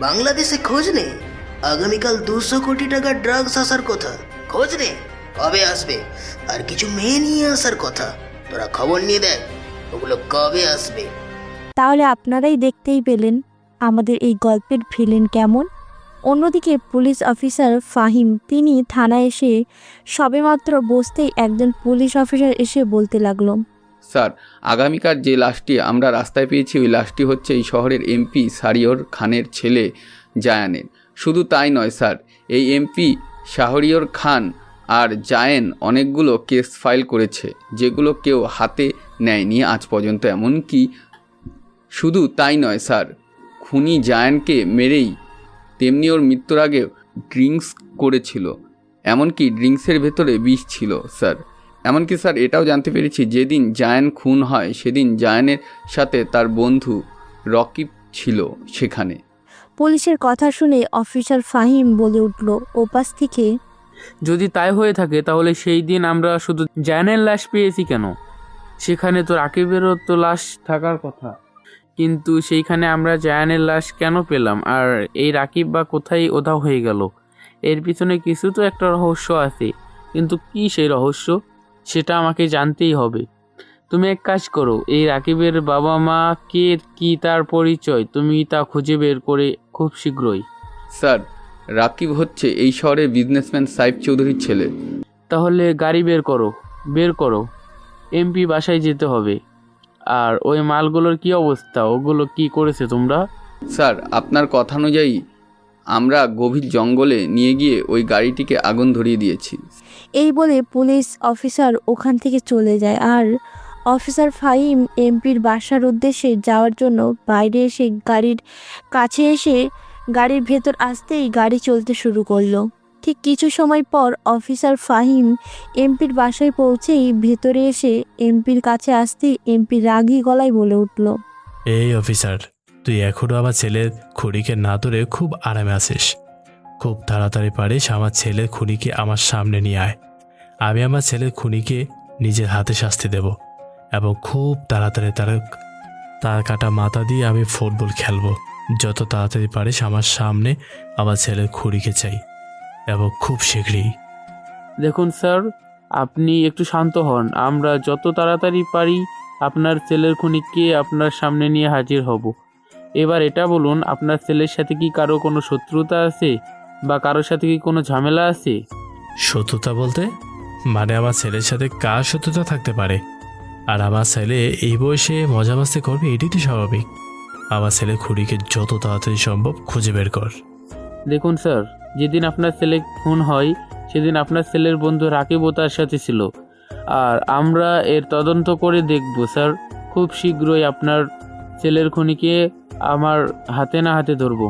বাংলাদেশে খোঁজ নে, আগামীকাল 200 কোটি টাকার ড্রাগস আসার কথা। খোঁজ নে কবে আসবে, আর কিছু মেয়ে নিয়ে আসার কথা। তোরা খবর নিয়ে দেখ ওগুলো কবে আসবে। তাহলে আপনারাই দেখতেই পেলেন আমাদের এই গল্পের ভিলেন কেমন। অন্যদিকে পুলিশ অফিসার ফাহিম, তিনি থানায় এসে সবেমাত্র বসতেই একজন পুলিশ অফিসার এসে বলতে লাগলো, স্যার, আগামীকাল যে লাশটি আমরা রাস্তায় পেয়েছি ওই লাশটি হচ্ছে এই শহরের এমপি শাহরিয়র খানের ছেলে জায়ানের। শুধু তাই নয় স্যার, এই এমপি শাহরিয়র খান আর জায়েন অনেকগুলো কেস ফাইল করেছে, যেগুলো কেউ হাতে নেয়নি আজ পর্যন্ত। এমনকি শুধু তাই নয় স্যার, খুনি জায়ানকে মেরেই তেমনি ওর মৃত্যুর আগে ড্রিঙ্কস করেছিল, এমনকি ড্রিঙ্কসের ভেতরে বিষ ছিল স্যার। এমনকি স্যার এটাও জানতে পেরেছি যেদিন জায়ান খুন হয় সেদিন জায়ানের সাথে তার বন্ধু রকিব ছিল সেখানে। পুলিশের কথা শুনে অফিসার ফাহিম বলে উঠল ওপাশ থেকে, যদি তাই হয়ে থাকে তাহলে সেই দিন আমরা শুধু জায়ানের লাশ পেয়েছি কেন? সেখানে তো রাকিবেরও তো লাশ থাকার কথা, কিন্তু সেইখানে আমরা জায়ানের লাশ কেন পেলাম? আর এই রাকিব বা কোথায় উধাও হয়ে গেল? এর পিছনে কিছু তো একটা রহস্য আছে, কিন্তু কি সেই রহস্য সেটা আমাকে জানতেই হবে। তুমি এক কাজ করো, এই রাকিবের বাবা মা কে, কি তার পরিচয়, তুমি তা খুঁজে বের করে খুব শীঘ্রই। স্যার রাকিব হচ্ছে এই শহরের বিজনেসম্যান সাইফ চৌধুরীর ছেলে। তাহলে গাড়ি বের করো, এমপি বাসায় যেতে হবে। আর ওই মালগুলোর কি অবস্থা, ওগুলো কি করেছে তোমরা? স্যার আপনার কথা অনুযায়ী আমরা গভীর জঙ্গলে নিয়ে গিয়ে ওই গাড়িটিকে আগুন ধরিয়ে দিয়েছি। এই বলে পুলিশ অফিসার ওখান থেকে চলে যায়। আর অফিসার ফাহিম এমপির বাসার উদ্দেশ্যে যাওয়ার জন্য বাইরে এসে গাড়ির কাছে এসে গাড়ির ভেতর আসতেই গাড়ি চলতে শুরু করলো। ঠিক কিছু সময় পর অফিসার ফাহিম এমপির বাসায় পৌঁছেই ভেতরে এসে এমপির কাছে আসতেই এমপি রাগী গলায় বলে উঠল, এই অফিসার, তুই এখনও আমার ছেলের খুনিকে না ধরে খুব আরামে আছিস। খুব তাড়াতাড়ি পারিস আমার ছেলের খুনিকে আমার সামনে নিয়ে আয়। আমি আমার ছেলের খুনিকে নিজের হাতে শাস্তি দেব এবং খুব তাড়াতাড়ি তার কাটা মাথা দিয়ে আমি ফুটবল খেলবো। যত তাড়াতাড়ি পারিস আমার সামনে আমার ছেলের খুনিকে চাই, এবং খুব শীঘ্রই। দেখুন স্যার, আপনি একটু শান্ত হন। আমরা যত তাড়াতাড়ি পারি আপনার ছেলের খুনিকে আপনার সামনে নিয়ে হাজির হব। এবার এটা বলুন, আপনার ছেলের সাথে কি কারো কোনো শত্রুতা আছে বা কারোর সাথে কি কোনো ঝামেলা আছে? শত্রুতা বলতে মানে আমার ছেলের সাথে কার শত্রুতা থাকতে পারে? আর আমার ছেলে এই বয়সে মজা মাস্তি করবে, এটাই তো স্বাভাবিক। আমার ছেলের খুনিকে যত তাড়াতাড়ি সম্ভব খুঁজে বের কর। দেখুন স্যার, যেদিন আপনার ছেলে খুন হয় সেদিন আপনার ছেলের বন্ধু রাকিবও তার সাথে ছিল। আর আমরা এর তদন্ত করে দেখব স্যার। খুব শীঘ্রই আপনার ছেলের খুনিকে আমার হাতে না হাতে ধরব।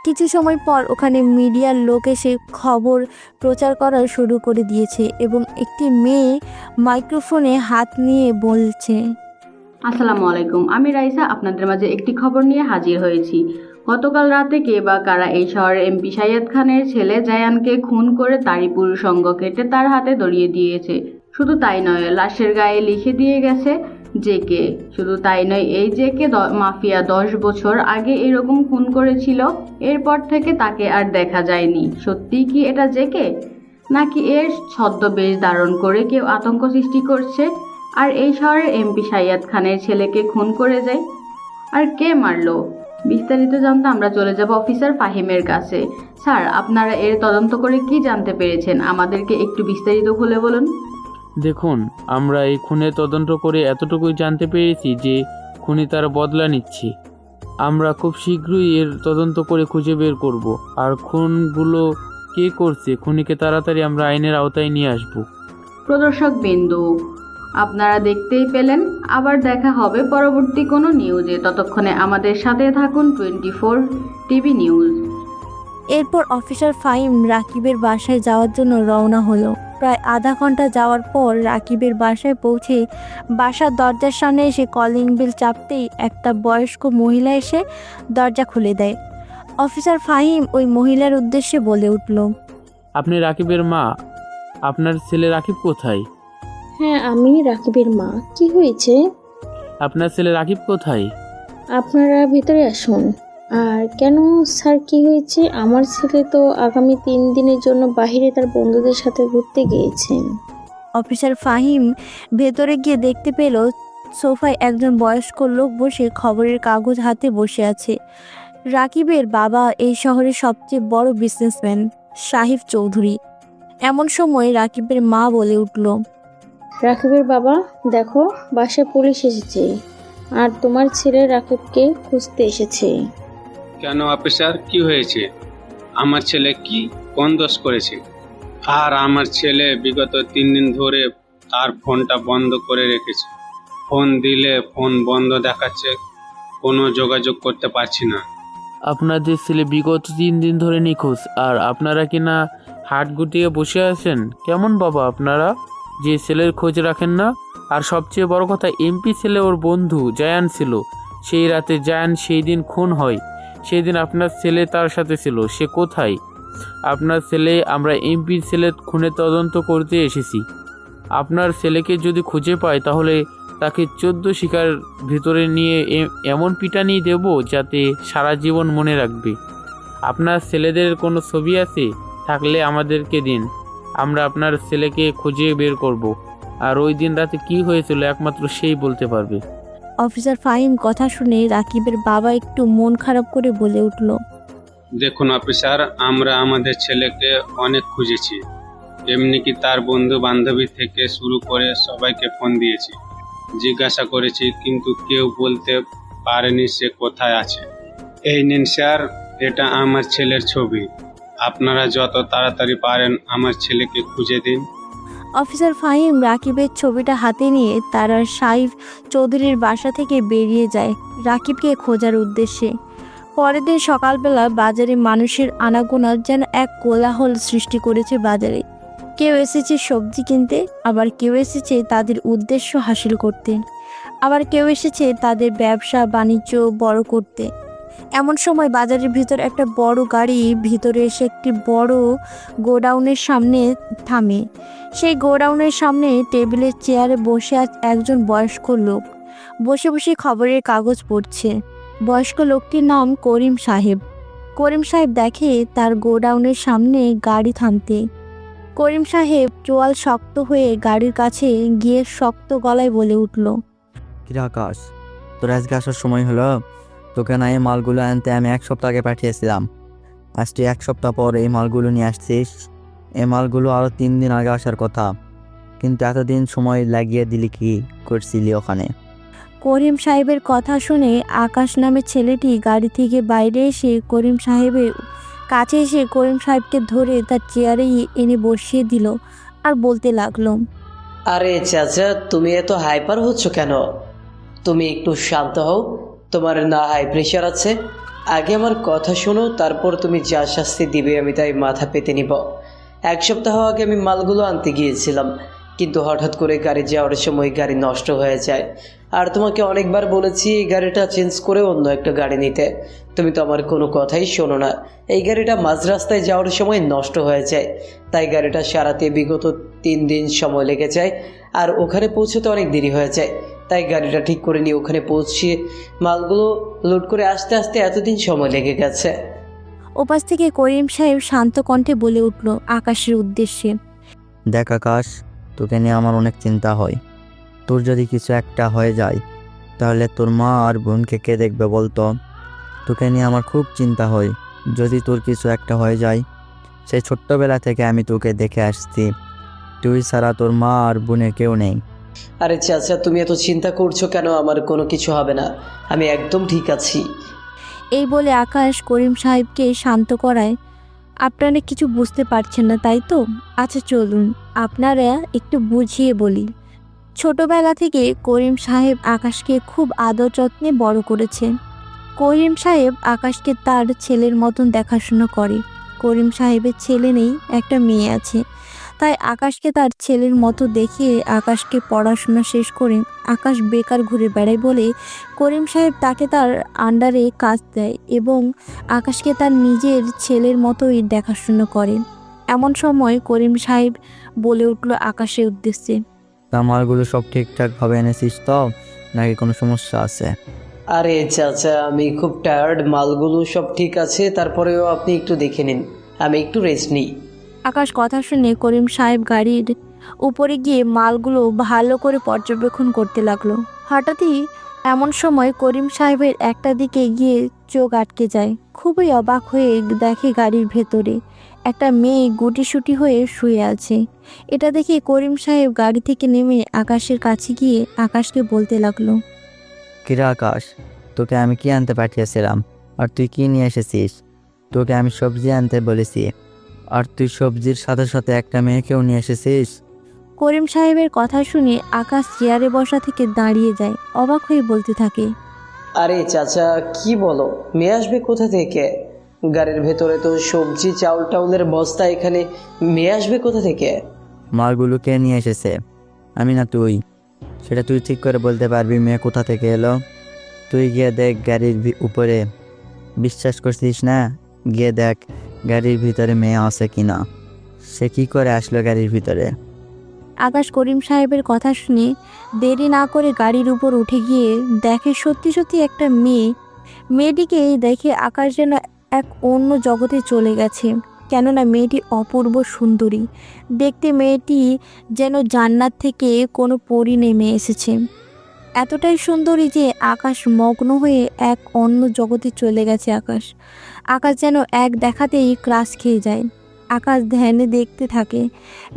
কিছু সময় পর ওখানে মিডিয়ার লোক এসে খবর প্রচার করা শুরু করে দিয়েছে এবং একটি মেয়ে মাইক্রোফোনে হাত নিয়ে বলছে, আসসালামু আলাইকুম, আমি রাইসা আপনাদের মাঝে একটি খবর নিয়ে হাজির হয়েছি। গতকাল রাতে কে বা কারা এই শহরের এমপি সাইয়াদ খানের ছেলে জায়ানকে খুন করে তারই পুরুষ অঙ্গ কেটে তার হাতে ধরিয়ে দিয়েছে। শুধু তাই নয়, লাশের গায়ে লিখে দিয়ে গেছে জেকে। শুধু তাই নয়, এই জেকে মাফিয়া 10 বছর আগে এরকম খুন করেছিল, এরপর থেকে তাকে আর দেখা যায়নি। সত্যি কি এটা জেকে, নাকি এর ছদ্মবেশ ধারণ করে কেউ আতঙ্ক সৃষ্টি করছে আর এই শহরের এমপি সাইয়াদ খানের ছেলেকে খুন করে যায়? আর কে মারলো? বিস্তারিত জানতে আমরা চলে যাব অফিসার ফাহিমের কাছে। স্যার, আপনারা এর তদন্ত করে কি জানতে পেরেছেন, আমাদেরকে একটু বিস্তারিত খুলে বলুন। দেখুন, আমরা এই খুনের তদন্ত করে এতটুকুই জানতে পেরেছি যে খুনি তার বদলা নিচ্ছে। আমরা খুব শীঘ্রই এর তদন্ত করে খুঁজে বের করব। আর খুনগুলো কে করছে, খুনিকে তাড়াতাড়ি আমরা আইনের আওতায় নিয়ে আসব। প্রদর্শক বিন্দু, আপনারা দেখতেই পেলেন। আবার দেখা হবে পরবর্তী কোনো নিউজে। ততক্ষণে আমাদের সাথে থাকুন 24 টিভি নিউজ। এরপর অফিসার ফাহিম রাকিবের বাসায় যাওয়ার জন্য রওনা হলো। প্রায় আধা ঘন্টা যাওয়ার পর রাকিবের বাসায় পৌঁছে বাসার দরজার সামনে এসে কলিং বেল চাপতেই একটা বয়স্ক মহিলা এসে দরজা খুলে দেয়। অফিসার ফাহিম ওই মহিলার উদ্দেশ্যে বলে উঠল, আপনি রাকিবের মা? আপনার ছেলে রাকিব কোথায়? হ্যাঁ, আমি রাকিবের মা। কি হয়েছে? আপনার ছেলে রাকিব কোথায়? আপনারা ভিতরে আসুন। আর কেন স্যার, কি হয়েছে? আমার ছেলে তো আগামী 3 দিনের জন্য বাইরে তার বন্ধুদের সাথে ঘুরতে গিয়েছেন। অফিসার ফাহিম ভেতরে গিয়ে দেখতে পেল সোফায় একজন বয়স্ক লোক বসে খবরের কাগজ হাতে বসে আছে। রাকিবের বাবা এই শহরের সবচেয়ে বড় বিজনেসম্যান সাহিফ চৌধুরী। এমন সময় রাকিবের মা বলে উঠল, রাকিবের বাবা, দেখো বাসায় পুলিশ এসেছে আর তোমার ছেলে রাকিবকে খুঁজতে এসেছে। কেন অফিসার, কি হয়েছে? আমার ছেলে কি কোন দোষ করেছে? আর আমার ছেলে বিগত 3 দিন ধরে তার ফোনটা বন্ধ করে রেখেছে। ফোন দিলে ফোন বন্ধ দেখাচ্ছে, কোনো যোগাযোগ করতে পারছি না। আপনাদের ছেলে বিগত 3 দিন ধরে নিখোঁজ, আর আপনারা কিনা হাট গুটিয়ে বসে আছেন। কেমন বাবা আপনারা, যে ছেলের খোঁজ রাখেন না? আর সবচেয়ে বড় কথা, এমপি ছেলে ওর বন্ধু জায়ান ছিল। সেই রাতে জায়ান সেই দিন খুন হয়, সেই দিন আপনার ছেলে তার সাথে ছিল। সে কোথায়? আপনার ছেলে, আমরা এমপির ছেলে খুনের তদন্ত করতে এসেছি। আপনার ছেলেকে যদি খুঁজে পাই তাহলে তাকে 14 শিকার ভিতরে নিয়ে এমন পিটানি দেব যাতে সারা জীবন মনে রাখবে। আপনার ছেলেদের কোনো ছবি আছে? থাকলে আমাদেরকে দিন, আমরা আপনার ছেলেকে খুঁজে বের করব। আর ওই দিন রাতে কি হয়েছিল একমাত্র সেই বলতে পারবে। অফিসার ফাহিম কথা শুনে রাকিবের বাবা একটু মন খারাপ করে বলে উঠল, দেখুন অফিসার, আমরা আমাদের ছেলেকে অনেক খুঁজেছি। এমনি কি তার বন্ধু বান্ধবী থেকে শুরু করে সবাইকে ফোন দিয়েছি, জিজ্ঞাসা করেছি, কিন্তু কেউ বলতে পারেনি সে কোথায় আছে। এই নিন স্যার, এটা আমার ছেলের ছবি। আপনারা যত তাড়াতাড়ি পারেন আমার ছেলেকে খুঁজে দিন। অফিসার ফাহিম রাকিবের ছবিটা হাতে নিয়ে তারা সাইফ চৌধুরীর বাসা থেকে বেরিয়ে যায় রাকিবকে খোঁজার উদ্দেশ্যে। পরের দিন সকালবেলা বাজারে মানুষের আনাগোনা যেন এক কোলাহল সৃষ্টি করেছে বাজারে। কেউ এসেছে সবজি কিনতে, আবার কেউ এসেছে তাদের উদ্দেশ্য হাসিল করতে, আবার কেউ এসেছে তাদের ব্যবসা বাণিজ্য বড় করতে। এমন সময় বাজারের ভিতর একটা বড় গাড়ি ভিতরে এসে একটি বড় গোডাউনের সামনে থামে। সেই গোডাউনের সামনে টেবিলের চেয়ারে বসে একজন বয়স্ক লোক বসে বসে খবরের কাগজ পড়ছে। বয়স্ক লোকটির নাম করিম সাহেব। করিম সাহেব দেখে তার গোডাউনের সামনে গাড়ি থামতে। করিম সাহেব চোয়াল শক্ত হয়ে গাড়ির কাছে গিয়ে শক্ত গলায় বলে উঠল, কিরে আকাশ, তোর আজকে আসার সময় হলো? তোকে না এই মালগুলো আনতে আমি 1 সপ্তাহ আগে পাঠিয়েছিলাম। আজ তুই 1 সপ্তাহ পর এই মালগুলো নিয়ে আসছিস। এই মালগুলো আরও 3 দিন আগে আসার কথা, কিন্তু এতদিন সময় লাগিয়ে দিলি, কি করছিলি ওখানে? করিম সাহেবের কথা শুনে আকাশ নামের ছেলেটি গাড়ি থেকে বাইরে এসে করিম সাহেবের কাছে এসে করিম সাহেবকে ধরে তার চেয়ারে এনে বসিয়ে দিল আর বলতে লাগলো, আরে চাচা, তুমি এত হাইপার হচ্ছ কেন? তুমি একটু শান্ত হও। তোমার না হাই প্রেশার আছে? আগে আমার কথা শোনো, তারপর তুমি যা শাস্তি দিবে আমি তাই মাথা পেতে নিব। 1 সপ্তাহ আগে আমি মালগুলো আনতে গিয়েছিলাম, কিন্তু হঠাৎ করে গাড়ি যাওয়ার সময় গাড়ি নষ্ট হয়ে যায়। আর তোমাকে অনেকবার বলেছি এই গাড়িটা চেঞ্জ করে অন্য একটা গাড়ি নিতে, তুমি তো আমার কোনো কথাই শোনো না। এই গাড়িটা মাঝ রাস্তায় যাওয়ার সময় নষ্ট হয়ে যায়, তাই গাড়িটা সারাতে বিগত 3 দিন সময় লেগে যায়, আর ওখানে পৌঁছতে অনেক দেরি হয়ে যায়। তাই গাড়িটা ঠিক করে নিয়ে ওখানে পৌঁছিয়ে মালগুলো লোড করে আসতে আসতে এতদিন সময় লেগে গেছে। ওপাশ থেকে করিম সাহেব শান্ত কণ্ঠে বলে উঠল আকাশের উদ্দেশ্যে, দেখ আকাশ, তোকে নিয়ে আমার অনেক চিন্তা হয়। তোর যদি কিছু একটা হয়ে যায় তাহলে তোর মা আর বোনকে কে দেখবে বলতো? তোকে নিয়ে আমার খুব চিন্তা হয়। যদি তোর কিছু একটা হয়ে যায়, সেই ছোট্টবেলা থেকে আমি তোকে দেখে আসছি, তুই ছাড়া তোর মা আর বোনের কেউ নেই। আরে চাচা, তুমি এত চিন্তা করছো কেন? আমার কোনো কিছু হবে না, আমি একদম ঠিক আছি। এই বলে আকাশ করিম সাহেবকে শান্ত করায়, আপনারা কিছু বুঝতে পারছেন না তাই তো? আচ্ছা চলুন আপনারা একটু বুঝিয়ে বলি। ছোটবেলা থেকে করিম সাহেব আকাশকে খুব আদর যত্নে বড় করেছে। করিম সাহেব আকাশকে তার ছেলের মতন দেখাশোনা করে। করিম সাহেবের ছেলে নেই, একটা মেয়ে আছে, তাই আকাশকে তার ছেলের মতো দেখিয়ে আকাশকে পড়াশোনা শেষ করে আকাশ বেকার ঘুরে বেড়ায় বলে করিম সাহেব তাকে তার আন্ডারে কাজ দেয় এবং আকাশকে তার নিজের ছেলের মতোই দেখাশোনা করেন। এমন সময় করিম সাহেব বলে উঠল আকাশের উদ্দেশ্যে, তা মালগুলো সব ঠিকঠাকভাবে এনেছিস তো, নাকি কোনো সমস্যা আছে? আরে চাচা, আমি খুব টায়ার্ড, মালগুলো সব ঠিক আছে, তারপরেও আপনি একটু দেখে নিন, আমি একটু রেস্ট নিই। আকাশ কথা শুনে করিম সাহেব গাড়ির উপরে গিয়ে মালগুলো ভালো করে পর্যবেক্ষণ করতে লাগলো। হঠাৎই এমন সময় করিম সাহেবের একটা দিকে গিয়ে চোখ আটকে যায়। খুবই অবাক হয়ে দেখে গাড়ির ভেতরে একটা মেয়ে গুটিসুটি হয়ে শুয়ে আছে। এটা দেখে করিম সাহেব গাড়ি থেকে নেমে আকাশের কাছে গিয়ে আকাশকে বলতে লাগলো, কিরা আকাশ, তোকে আমি কি আনতে পাঠিয়েছিলাম আর তুই কি নিয়ে এসেছিস? তোকে আমি সবজি আনতে বলেছি, আর তুই সবজির সাথে সাথে একটা মেয়েকেও নিয়ে এসেছিস। করিম সাহেবের কথা শুনে আকাশ চেয়ারে বসা থেকে দাঁড়িয়ে যায়, অবাক হয়ে বলতে থাকে, আরে চাচা, কি বলো? মেয়ে আসবে কোথা থেকে? গাড়ির ভেতরে তো সবজি চাউল টাউলের বস্তা, এখানে মেয়ে আসবে কোথা থেকে? মালগুলো কে নিয়ে এসেছে? আমি না তুই? সেটা তুই ঠিক করে বলতে পারবি মেয়ে কোথা থেকে এলো? তুই গিয়ে দেখ গাড়ির উপরে। বিশ্বাস করছিস না? গিয়ে দেখ গাড়ির ভিতরে মেয়ে আছে কিনা। সে কি করে আসলো গাড়ির ভিতরে? আকাশ করিম সাহেবের কথা শুনে দেরি না করে গাড়ির উপর উঠে গিয়ে দেখে সত্যি সত্যি একটা মেয়ে। মেয়েটিকে দেখে আকাশ যেন এক অন্য জগতে চলে গেছে, কেননা মেয়েটি অপূর্ব সুন্দরী। দেখতে মেয়েটি যেন জান্নাত থেকে কোনো পরী নেমে এসেছে। এতটাই সুন্দরী যে আকাশ মগ্ন হয়ে এক অন্য জগতে চলে গেছে। আকাশ যেন এক দেখাতেই ক্রাশ খেয়ে যায়। আকাশ ধ্যানে দেখতে থাকে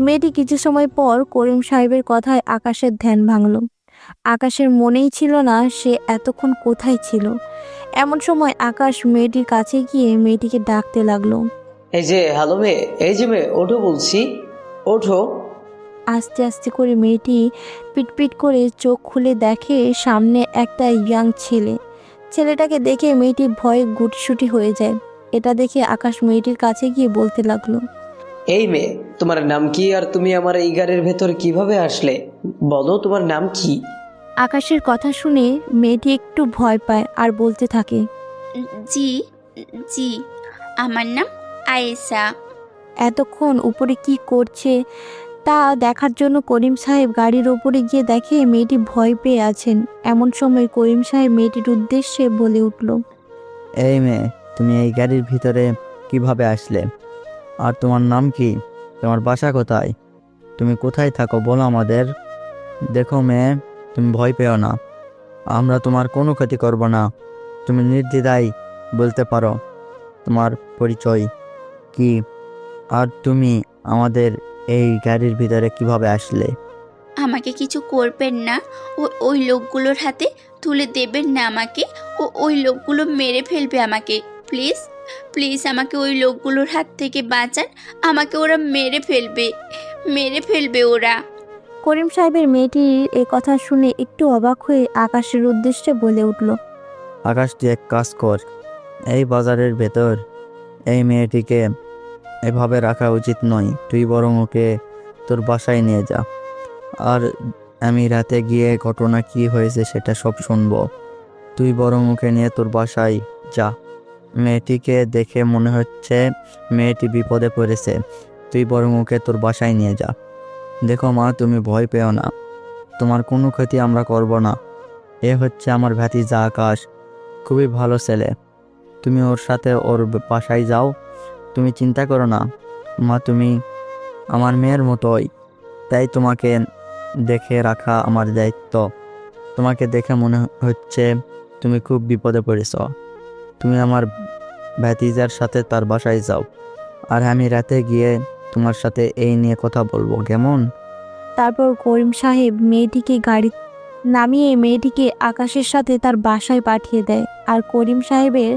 মেয়েটি। কিছু সময় পর করিম সাহেবের কথায় আকাশের ধ্যান ভাঙল। আকাশের মনেই ছিল না সে এতক্ষণ কোথায় ছিল। এমন সময় আকাশ মেয়েটির কাছে গিয়ে মেয়েটিকে ডাকতে লাগলো। এই যে, হ্যালো মেয়ে, এই যে মেয়ে, ওঠো বলছি, ওঠো। আস্তে আস্তে করে মেয়েটি পিটপিট করে চোখ খুলে দেখে সামনে একটা ইয়াং ছেলে। ছেলেটাকে দেখে মেয়েটি ভয়ে গুটসুটি হয়ে যায়। এটা দেখে আকাশ মেয়েটির কাছে গিয়ে বলতে লাগলো, এই মেয়ে, তোমার নাম কি আর তুমি আমার এই গাড়ির ভেতর কিভাবে আসলে? বলো তোমার নাম কি? আকাশের কথা শুনে মেয়েটি একটু ভয় পায় আর বলতে থাকে, জি জি, আমার নাম আয়েশা। এতক্ষণ উপরে কি করছে তা দেখার জন্য করিম সাহেব গাড়ির ওপরে গিয়ে দেখে মেয়েটি ভয় পেয়ে আছেন। এমন সময় করিম সাহেব মেয়েটির উদ্দেশ্যে বলে উঠল, এই মেয়ে, তুমি এই গাড়ির ভিতরে কিভাবে আসলে? আর তোমার নাম কি? তোমার বাসা কোথায়? তুমি কোথায় থাকো বলো আমাদের। দেখো মেয়ে, তুমি ভয় পেও না, আমরা তোমার কোনো ক্ষতি করব না। তুমি নির্দ্বিধায় বলতে পারো তোমার পরিচয় কি, আর তুমি আমাদের এই গাড়ির ভিতরে কিভাবে আসলে। আমাকে কিছু করবেন না, ওই লোকগুলোর হাতে তুলে দেবেন না আমাকে। ওই লোকগুলো মেরে ফেলবে আমাকে। প্লিজ প্লিজ আমাকে ওই লোকগুলোর হাত থেকে বাঁচান। আমাকে ওরা মেরে ফেলবে ওরা। করিম সাহেবের মেয়েটির এ কথা শুনে একটু অবাক হয়ে আকাশের উদ্দেশ্যে বলে উঠল, আকাশ, তুই এক কাজ কর, এই বাজারের ভেতর এই মেয়েটিকে এভাবে রাখা উচিত নয়। তুই বরং ওকে তোর বাসায় নিয়ে যা, আর আমি রাতে গিয়ে ঘটনা কি হয়েছে সেটা সব শুনবো। তুই বরং ওকে নিয়ে তোর বাসায় যা। মেয়েটিকে দেখে মনে হচ্ছে মেয়েটি বিপদে পড়েছে। তুই বরং ওকে তোর বাসায় নিয়ে যা। দেখো মা, তুমি ভয় পেও না, তোমার কোনো ক্ষতি আমরা করব না। এ হচ্ছে আমার ভাতিজা আকাশ, খুবই ভালো ছেলে। তুমি ওর সাথে ওর বাসায় যাও, তুমি চিন্তা করো না মা, তুমি আমার মেয়ের মতোই, তাই তোমাকে দেখে রাখা আমার দায়িত্ব। তোমাকে দেখে মনে হচ্ছে তুমি খুব বিপদে পড়েছ। তুমি আমার ভাতিজার সাথে তার বাসায় যাও, আর আমি রাতে গিয়ে তোমার সাথে এই নিয়ে কথা বলবো, কেমন? তারপর করিম সাহেব মেয়েটিকে গাড়ি নামিয়ে মেয়েটিকে আকাশের সাথে তার বাসায় পাঠিয়ে দেয়। আর করিম সাহেবের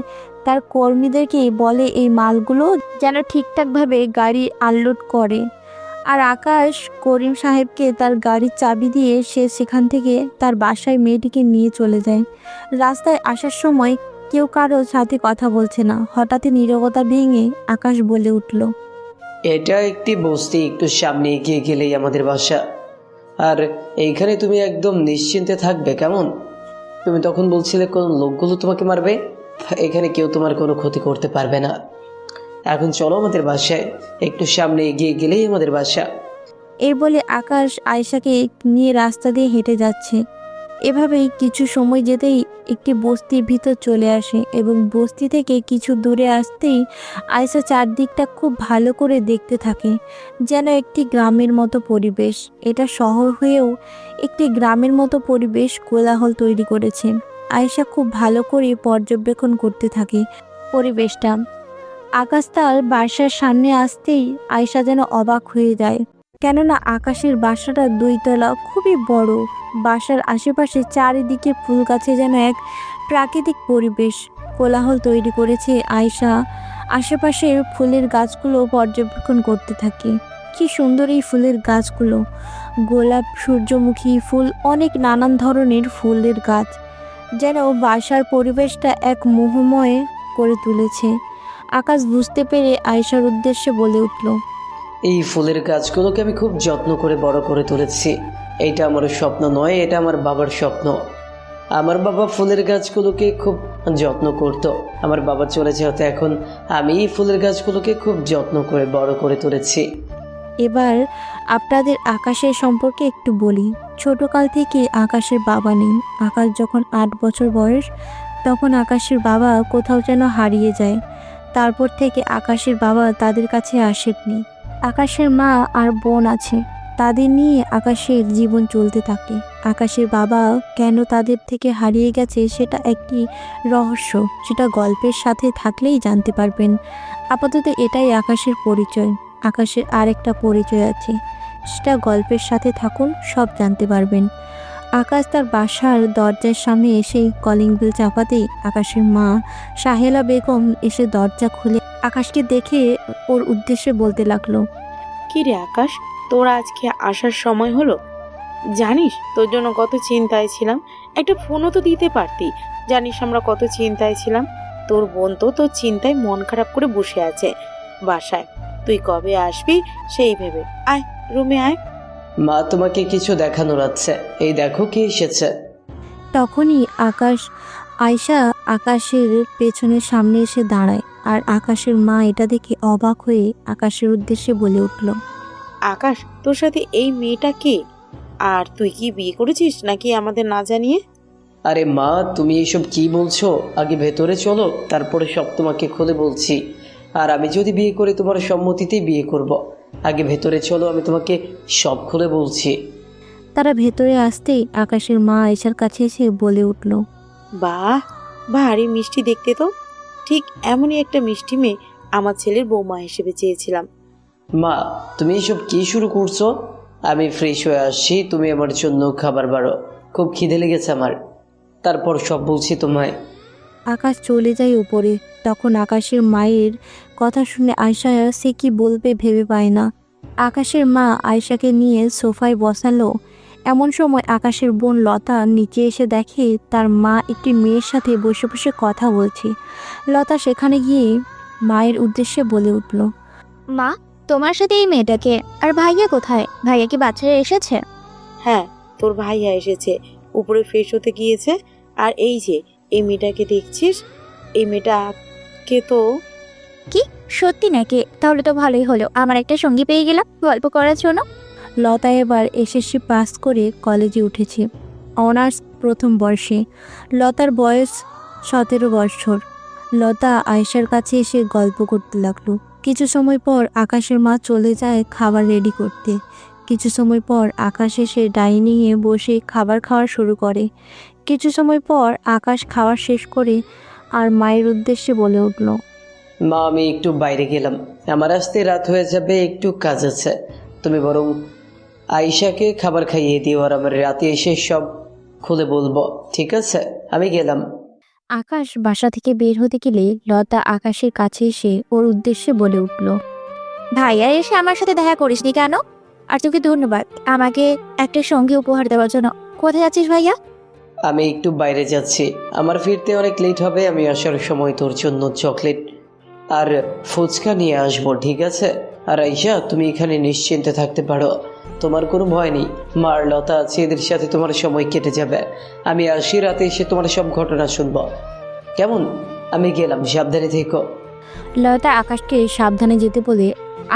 তার কর্মীদেরকে বলে এই মালগুলো যেন ঠিকঠাকভাবে গাড়ি আনলোড করে। আর আকাশ করিম সাহেবকে তার গাড়ির চাবি দিয়ে সে সেখান থেকে তার বাসায় মেয়েটিকে নিয়ে চলে যায়। রাস্তায় আসার সময় কেউ কারো সাথে কথা বলছে না। হঠাৎই নীরবতা ভেঙে আকাশ বলে উঠল, এটা একটি বস্তি, একটু সামনে এগিয়ে গেলেই আমাদের বাসা। আর এইখানে তুমি একদম নিশ্চিন্তে থাকবে, কেমন? তুমি তখন বলছিলে কোন লোকগুলো তোমাকে মারবে। এখানে কেউ তোমার কোনো ক্ষতি করতে পারবে না। এখন চলো আমাদের বাসায়, একটু সামনে এগিয়ে গেলেই আমাদের বাসা। এই বলে আকাশ আয়েশাকে নিয়ে রাস্তা দিয়ে হেঁটে যাচ্ছে। এভাবেই কিছু সময় যেতেই একটি বস্তির ভিতর চলে আসে এবং বস্তি থেকে কিছু দূরে আসতেই আয়েশা চারদিকটা খুব ভালো করে দেখতে থাকে, যেন একটি গ্রামের মতো পরিবেশ। এটা শহর হয়েও একটি গ্রামের মতো পরিবেশ কোলাহল তৈরি করেছে। আয়েশা খুব ভালো করে পর্যবেক্ষণ করতে থাকে পরিবেশটা। আকাশ তার বাসার সামনে আসতেই আয়েশা যেন অবাক হয়ে যায়, কেননা আকাশের বাসাটা 2 তলা, খুবই বড়। বাসার আশেপাশে চারিদিকে ফুল গাছে যেন এক প্রাকৃতিক পরিবেশ কোলাহল তৈরি করেছে। আয়েশা আশেপাশের ফুলের গাছগুলো পর্যবেক্ষণ করতে থাকে। কি সুন্দর এই ফুলের গাছগুলো, গোলাপ, সূর্যমুখী ফুল, অনেক নানান ধরনের ফুলের গাছ। যেন বাসার পরিবেশটা এক মোহময় করে তুলেছে। আকাশ বুঝতে পেরে আয়েশার উদ্দেশ্যে বলে উঠল, এই ফুলের গাছগুলোকে আমি খুব যত্ন করে বড় করে তুলেছি। এইটা আমার স্বপ্ন নয়, এটা আমার বাবার স্বপ্ন। আমার বাবা ফুলের গাছগুলোকে খুব যত্ন করতো। আমার বাবা চলে যাওয়াতে এখন আমি এই ফুলের গাছগুলোকে খুব যত্ন করে বড় করে তুলেছি। এবার আপনাদের আকাশের সম্পর্কে একটু বলি। ছোটকাল থেকে আকাশের বাবা নেই। আকাশ যখন 8 বছর বয়স তখন আকাশের বাবা কোথাও যেন হারিয়ে যায়। তারপর থেকে আকাশের বাবা তাদের কাছে আসেননি। আকাশের মা আর বোন আছে, তাদের নিয়ে আকাশের জীবন চলতে থাকে। আকাশের বাবা কেন তাদের থেকে হারিয়ে গেছে সেটা একটি রহস্য, সেটা গল্পের সাথে থাকলেই জানতে পারবেন। আপাতত এটাই আকাশের পরিচয়। আকাশের আরেকটা পরিচয় আছে, সেটা গল্পের সাথে থাকুন, সব জানতে পারবেন। আকাশ তার বাসার দরজার সামনে এসে কলিং বেল চাপাতেই আকাশের মা সাহেলা বেগম এসে দরজা খুলে আকাশকে দেখে ওর উদ্দেশ্যে বলতে লাগলো, কি রে আকাশ, তোর আজকে আসার সময় হলো? জানিস তোর জন্য কত চিন্তায় ছিলাম, একটা ফোনও তো দিতে পারতি। জানিস আমরা কত চিন্তায় ছিলাম। তোর বোন তো তোর চিন্তায় মন খারাপ করে বসে আছে বাসায়। তুই কবে আসবি সেই ভেবে। আয় রুমে আয়। মা, তোমাকে কিছু দেখানোর আছে, এই দেখো কি এসেছে। তখনই আয়শা আকাশের পেছনের সামনে এসে দাঁড়ায়। আর আকাশের মা এটা দেখে অবাক হয়ে আকাশের উদ্দেশ্যে বলে উঠল, আকাশ, তোর সাথে এই মেয়েটা কে? আর তুই কি বিয়ে করেছিস নাকি আমাদের না জানিয়ে? আরে মা, তুমি এসব কি বলছো? আগে ভেতরে চলো, তারপরে সব তোমাকে খুলে বলছি। আর আমি যদি বিয়ে করি তোমার সম্মতিতেই বিয়ে করব। আগে ভেতরে চলো, আমি তোমাকে সব খুলে বলছি। তারা ভেতরে আসতেই আকাশের মা আয়েশার কাছে এসে বলে উঠল, বাহ, ভারী মিষ্টি দেখতে তো। ঠিক এমনই একটা মিষ্টি মেয়ে আমার ছেলের বৌমা হিসেবে চেয়েছিলাম। মা, তুমি এসব কি শুরু করছো? আমি ফ্রেশ হয়ে আসছি, তুমি আমার জন্য খাবার বাড়ো। খুব খিদে লেগেছে আমার, তারপর সব বলছি তোমায়। আকাশ চলে যায় উপরে। তখন আকাশের মায়ের কথা শুনে আয়েশা সে কি বলবে ভেবে পায় না। আকাশের মা আয়েশাকে নিয়ে সোফায় বসালো। এমন সময় আকাশের বোন লতা নিচে এসে দেখে তার মা একটি মেয়ের সাথে বসে বসে কথা বলছে। লতা সেখানে গিয়ে মায়ের উদ্দেশ্যে বলে উঠল, মা, তোমার সাথে এই মেয়েটাকে? আর ভাইয়া কোথায়? ভাইয়া কি বাচ্চারা এসেছে? হ্যাঁ, তোর ভাইয়া এসেছে, উপরে ফ্রেশ হতে গিয়েছে। আর এই যে এই মেয়েটাকে দেখছিস, এই মেয়েটাকে তো। কি সত্যি নাকি? তাহলে তো ভালোই হলো, আমার একটা সঙ্গী পেয়ে গেলাম গল্প করার জন্য। লতা এবার এসএসসি পাস করে কলেজে উঠেছে, অনার্স প্রথম বর্ষে। লতার বয়স 17 বছর। লতা আয়েশার কাছে এসে গল্প করতে লাগলো। কিছু সময় পর আকাশের মা চলে যায় খাবার রেডি করতে। কিছু সময় পর আকাশ এসে ডাইনিংয়ে বসে খাবার খাওয়া শুরু করে। কিছু সময় পর আকাশ খাওয়া শেষ করে আর মায়ের উদ্দেশ্যে বলে উঠল, মা, আমি একটু বাইরে গেলাম, আমার আসতে রাত হয়ে যাবে, একটু কাজ আছে। তুমি বরং আয়েশাকে খাবার খাইয়ে দিও, আর আমার রাতে এসে সব খুলে বলবো, ঠিক আছে? আমি গেলাম। আকাশ বাসা থেকে বের হতে গেলে লতা আকাশের কাছে এসে ওর উদ্দেশ্যে বলে উঠল, ভাইয়া এসে আমার সাথে দেখা করিসনি কেন? আর তোকে ধন্যবাদ আমাকে একটা সঙ্গী উপহার দেওয়ার জন্য। কোথায় যাচ্ছিস ভাইয়া? আমি একটু বাইরে যাচ্ছি, আমার ফিরতে অনেক লেট হবে। আমি আসার সময় তোর জন্য চকলেট আর ফুচকা নিয়ে আসবো, ঠিক আছে? আর আয়েশা, তুমি এখানে নিশ্চিন্তে থাকতে পারো, তোমার কোনো ভয় নেই। মার লতা আছে, এদের সাথে তোমার সময় কেটে যাবে। আমি আসি, রাতে এসে তোমার সব ঘটনা শুনবো, কেমন? আমি গেলাম, সাবধানে থেকো। লতা আকাশকে সাবধানে যেতে বলে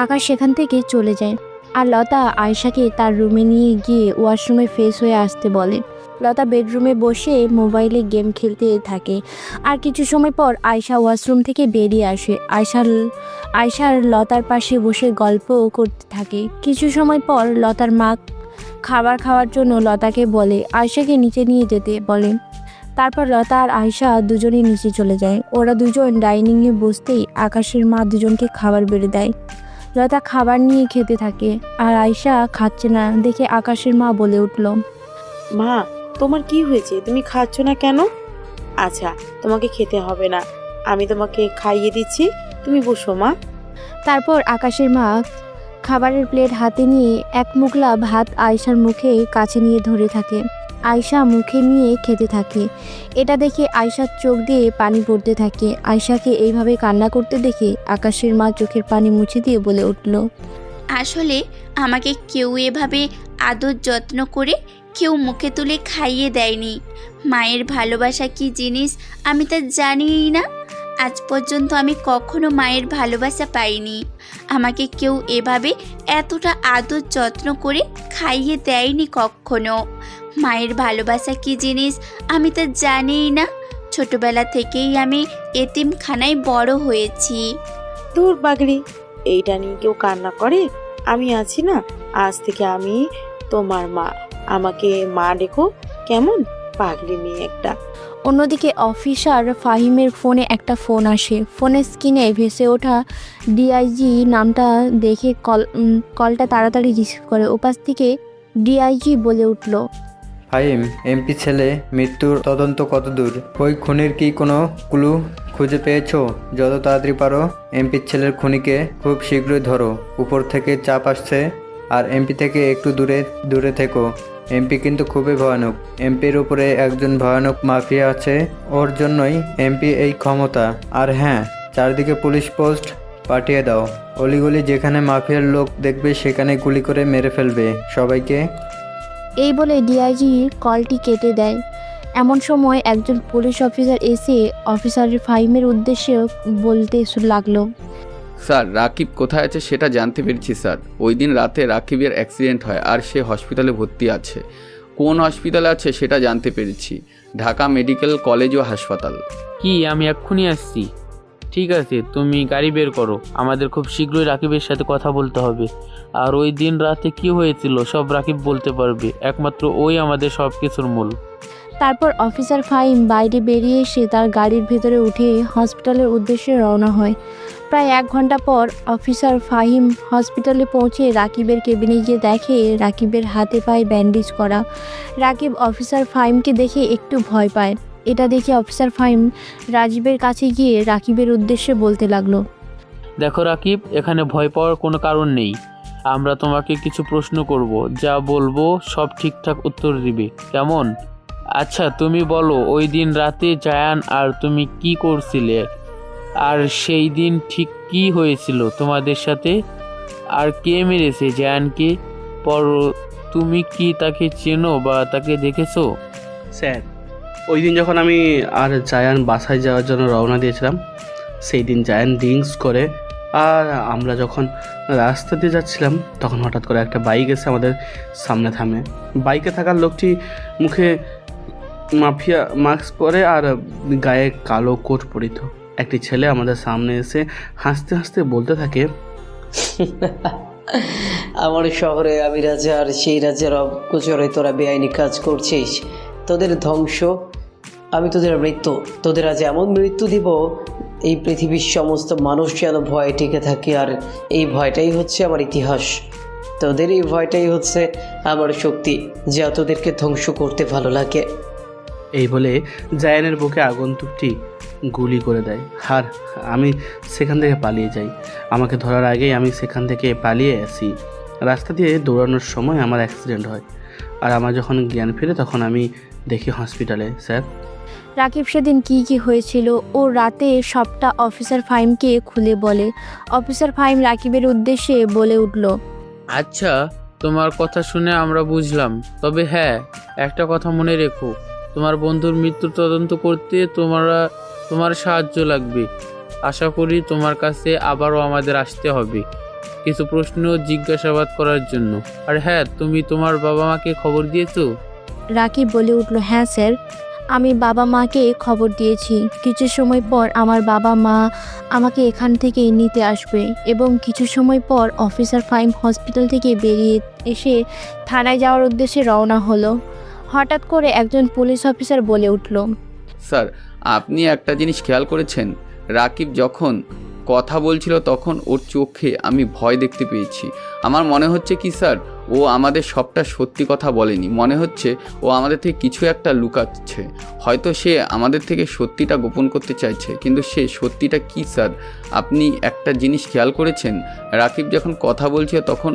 আকাশ সেখান থেকে চলে যায়। আর লতা আয়েশাকে তার রুমে নিয়ে গিয়ে ওয়াশরুমে ফ্রেশ হয়ে আসতে বলে। লতা বেডরুমে বসে মোবাইলে গেম খেলতে থাকে। আর কিছু সময় পর আয়েশা ওয়াশরুম থেকে বেরিয়ে আসে। আয়েশার লতার পাশে বসে গল্প করতে থাকে। কিছু সময় পর লতার মা খাবার খাওয়ার জন্য লতাকে বলে আয়েশাকে নিচে নিয়ে যেতে বলে। তারপর লতা আর আয়েশা দুজনেই নিচে চলে যায়। ওরা দুজন ডাইনিংয়ে বসতেই আকাশের মা দুজনকে খাবার বেড়ে দেয়। লতা খাবার নিয়ে খেতে থাকে আর আয়েশা খাচ্ছে না দেখে আকাশের মা বলে উঠল, মা, তোমার কি হয়েছে? তুমি খাচ্ছ না কেন? আচ্ছা, তোমাকে খেতে হবে না, আমি তোমাকে খাইয়ে দিচ্ছি, তুমি বসো মা। তারপর আকাশের মা খাবারের প্লেট হাতে নিয়ে এক মুখলা ভাত আয়েশার মুখে কাছে নিয়ে ধরে থাকে। আয়শা মুখে নিয়ে খেতে থাকে। এটা দেখে আয়শার চোখ দিয়ে পানি পড়তে থাকে। আয়শাকে এইভাবে কান্না করতে দেখে আকাশের মা চোখের পানি মুছে দিয়ে বলে উঠল, আসলে আমাকে কেউ এভাবে আদর যত্ন করে কেউ মুখে তুলে খাইয়ে দেয়নি। মায়ের ভালোবাসা কি জিনিস আমি তা জানিই না। আজ পর্যন্ত আমি কখনো মায়ের ভালোবাসা পাইনি। আমাকে কেউ এভাবে এতটা আদর যত্ন করে খাইয়ে দেয়নি কখনো। মায়ের ভালোবাসা কি জিনিস আমি তা জানিই না। ছোটবেলা থেকেই আমি এতিমখানায় বড় হয়েছি। দূর বাগড়ি, এইটা নিয়ে কেউ কান্না করে? আমি আছি না, আজ থেকে আমি তোমার মা। আমাকে মা ডেকো কেমন? পাগলি মেয়ে একটা। অন্যদিকে অফিসার ফাহিমের ফোনে একটা ফোন আসে। ফোনের স্ক্রিনে ভেসে ওঠা ডিআইজি নামটা দেখে কলটা তাড়াতাড়ি রিসিভ করে। ওপাশ থেকে ডিআইজি বলে উঠল, ফাহিম, এমপি ছেলে মৃত্যুর তদন্ত কত দূর? ওই খুনির কি কোনো ক্লু খুঁজে পেয়েছো? যত তাড়াতাড়ি পারো এমপির ছেলের খুনিকে খুব শীঘ্রই ধরো। উপর থেকে চাপ আসছে, আর এমপি থেকে একটু দূরে দূরে থেকো। এমপি কিন্তু খুবই ভয়ানক। এমপির উপরে একজন ভয়ানক মাফিয়া আছে, ওর জন্যই এমপি এই ক্ষমতা। আর হ্যাঁ, চারদিকে পুলিশ পোস্ট পাঠিয়ে দাও। অলিগলি যেখানে মাফিয়ার লোক দেখবে সেখানে গুলি করে মেরে ফেলবে সবাইকে। এই বলে ডিআইজি কলটি কেটে দেয়। এমন সময় একজন পুলিশ অফিসার এসে অফিসার ফাহিমের উদ্দেশ্যে বলতে লাগলো, স্যার, রাকিব কোথায় আছে সেটা জানতে পেরেছি স্যার। ওই দিন রাতে রাকিবের অ্যাক্সিডেন্ট হয় আর সে হসপিটালে ভর্তি আছে। কোন হসপিটালে আছে সেটা জানতে পেরেছি, ঢাকা মেডিকেল কলেজ ও হাসপাতাল। কি, আমি এক্ষুনি আসছি। ঠিক আছে, তুমি গাড়ি বের করো। আমাদের খুব শীঘ্রই রাকিবের সাথে কথা বলতে হবে। আর ওই দিন রাতে কি হয়েছিল সব রাকিব বলতে পারবে। একমাত্র ওই আমাদের সব কিছুর মূল। তারপর অফিসার ফাহিম বাইরে বেরিয়ে এসে তার গাড়ির ভেতরে উঠে হসপিটালের উদ্দেশ্যে রওনা হয়। প্রায় 1 ঘন্টা পর অফিসার ফাহিম হসপিটালে পৌঁছে রাকিবের কেবিনে গিয়ে দেখে রাকিবের হাতে পায়ে ব্যান্ডেজ করা। রাকিব অফিসার ফাহিমকে দেখে একটু ভয় পায়। এটা দেখে অফিসার ফাহিম রাজীবের কাছে গিয়ে রাকিবের উদ্দেশ্যে বলতে লাগলো, দেখো রাকিব, এখানে ভয় পাওয়ার কোনো কারণ নেই। আমরা তোমাকে কিছু প্রশ্ন করব, যা বলবো সব ঠিকঠাক উত্তর দিবে, কেমন? আচ্ছা, তুমি বলো, ওই দিন রাতে জায়ান আর তুমি কি করছিলে? আর সেই দিন ঠিক কি হয়েছিল তোমাদের সাথে? আর কে মেরেছে জায়ানকে? পর তুমি কি তাকে চেনো বা তাকে দেখেছো? স্যার, ওই দিন যখন আমি আর জায়ান বাসায় যাওয়ার জন্য রওনা দিয়েছিলাম, সেই দিন জায়ান ড্রিঙ্কস করে, আর আমরা যখন রাস্তা দিয়ে যাচ্ছিলাম তখন হঠাৎ করে একটা বাইক এসে আমাদের সামনে থামে। বাইকে থাকার লোকটি মুখে মাফিয়া মাস্ক পরে আর গায়ে কালো কোট পরিত একটি ছেলে আমাদের সামনে এসে হাসতে হাসতে বলতে থাকে, আমার শহরে আমি রাজা, আর সেই রাজার অগোচরে তোরা বেআইনি কাজ করছিস। তোদের ধ্বংস, আমি তোদের মৃত্যু। তোদের আজ এমন মৃত্যু দিব এই পৃথিবীর সমস্ত মানুষ যেন ভয়ে টিকে থাকে। আর এই ভয়টাই হচ্ছে আমার ইতিহাস। তোদের এই ভয়টাই হচ্ছে আমার শক্তি, যা তোদেরকে ধ্বংস করতে ভালো লাগে। এই বলে জায়ানের বুকে আগন্তুকটি গুলি করে দেয়, আর আমি সেখান থেকে পালিয়ে যাই। আমাকে ধরার আগেই আমি সেখান থেকে পালিয়ে আসি। রাস্তা দিয়ে দৌড়ানোর সময় আমার অ্যাক্সিডেন্ট হয়, আর আমার যখন জ্ঞান ফিরে তখন আমি দেখি হসপিটালে। স্যার, রাকিব সেদিন কি হয়েছিল ও রাতে সবটা অফিসার ফাহিমকে খুলে বলে। অফিসার ফাহিম রাকিবের উদ্দেশ্যে বলে উঠল, আচ্ছা, তোমার কথা শুনে আমরা বুঝলাম। তবে হ্যাঁ, একটা কথা মনে রেখো, তোমার বন্ধুর মৃত্যুর তদন্ত করতে তোমার সাহায্য লাগবে। আশা করি তোমার কাছে আবারও আমাদের আসতে হবে কিছু প্রশ্ন জিজ্ঞাসাবাদ করার জন্য। আর হ্যাঁ, তুমি তোমার বাবা মাকে খবর দিয়েছো? রাকিব বলে উঠল, হ্যাঁ স্যার, আমি বাবা মাকে খবর দিয়েছি। কিছু সময় পর আমার বাবা মা আমাকে এখান থেকে নিতে আসবে। এবং কিছু সময় পর অফিসার ফাহিম হসপিটাল থেকে বেরিয়ে এসে থানায় যাওয়ার উদ্দেশ্যে রওনা হলো। হঠাৎ করে একজন পুলিশ অফিসার বলে উঠল, স্যার, আপনি একটা জিনিস খেয়াল করেছেন? রাকিব যখন কথা বলছিল তখন ওর চোখে আমি ভয় দেখতে পেয়েছি। আমার মনে হচ্ছে কি স্যার, ও আমাদের সবটা সত্যি কথা বলেনি। মনে হচ্ছে ও আমাদের থেকে কিছু একটা লুকাচ্ছে। হয়তো সে আমাদের থেকে সত্যিটা গোপন করতে চাইছে, কিন্তু সে সত্যিটা কি স্যার? আপনি একটা জিনিস খেয়াল করেছেন? রাকিব যখন কথা বলছিল তখন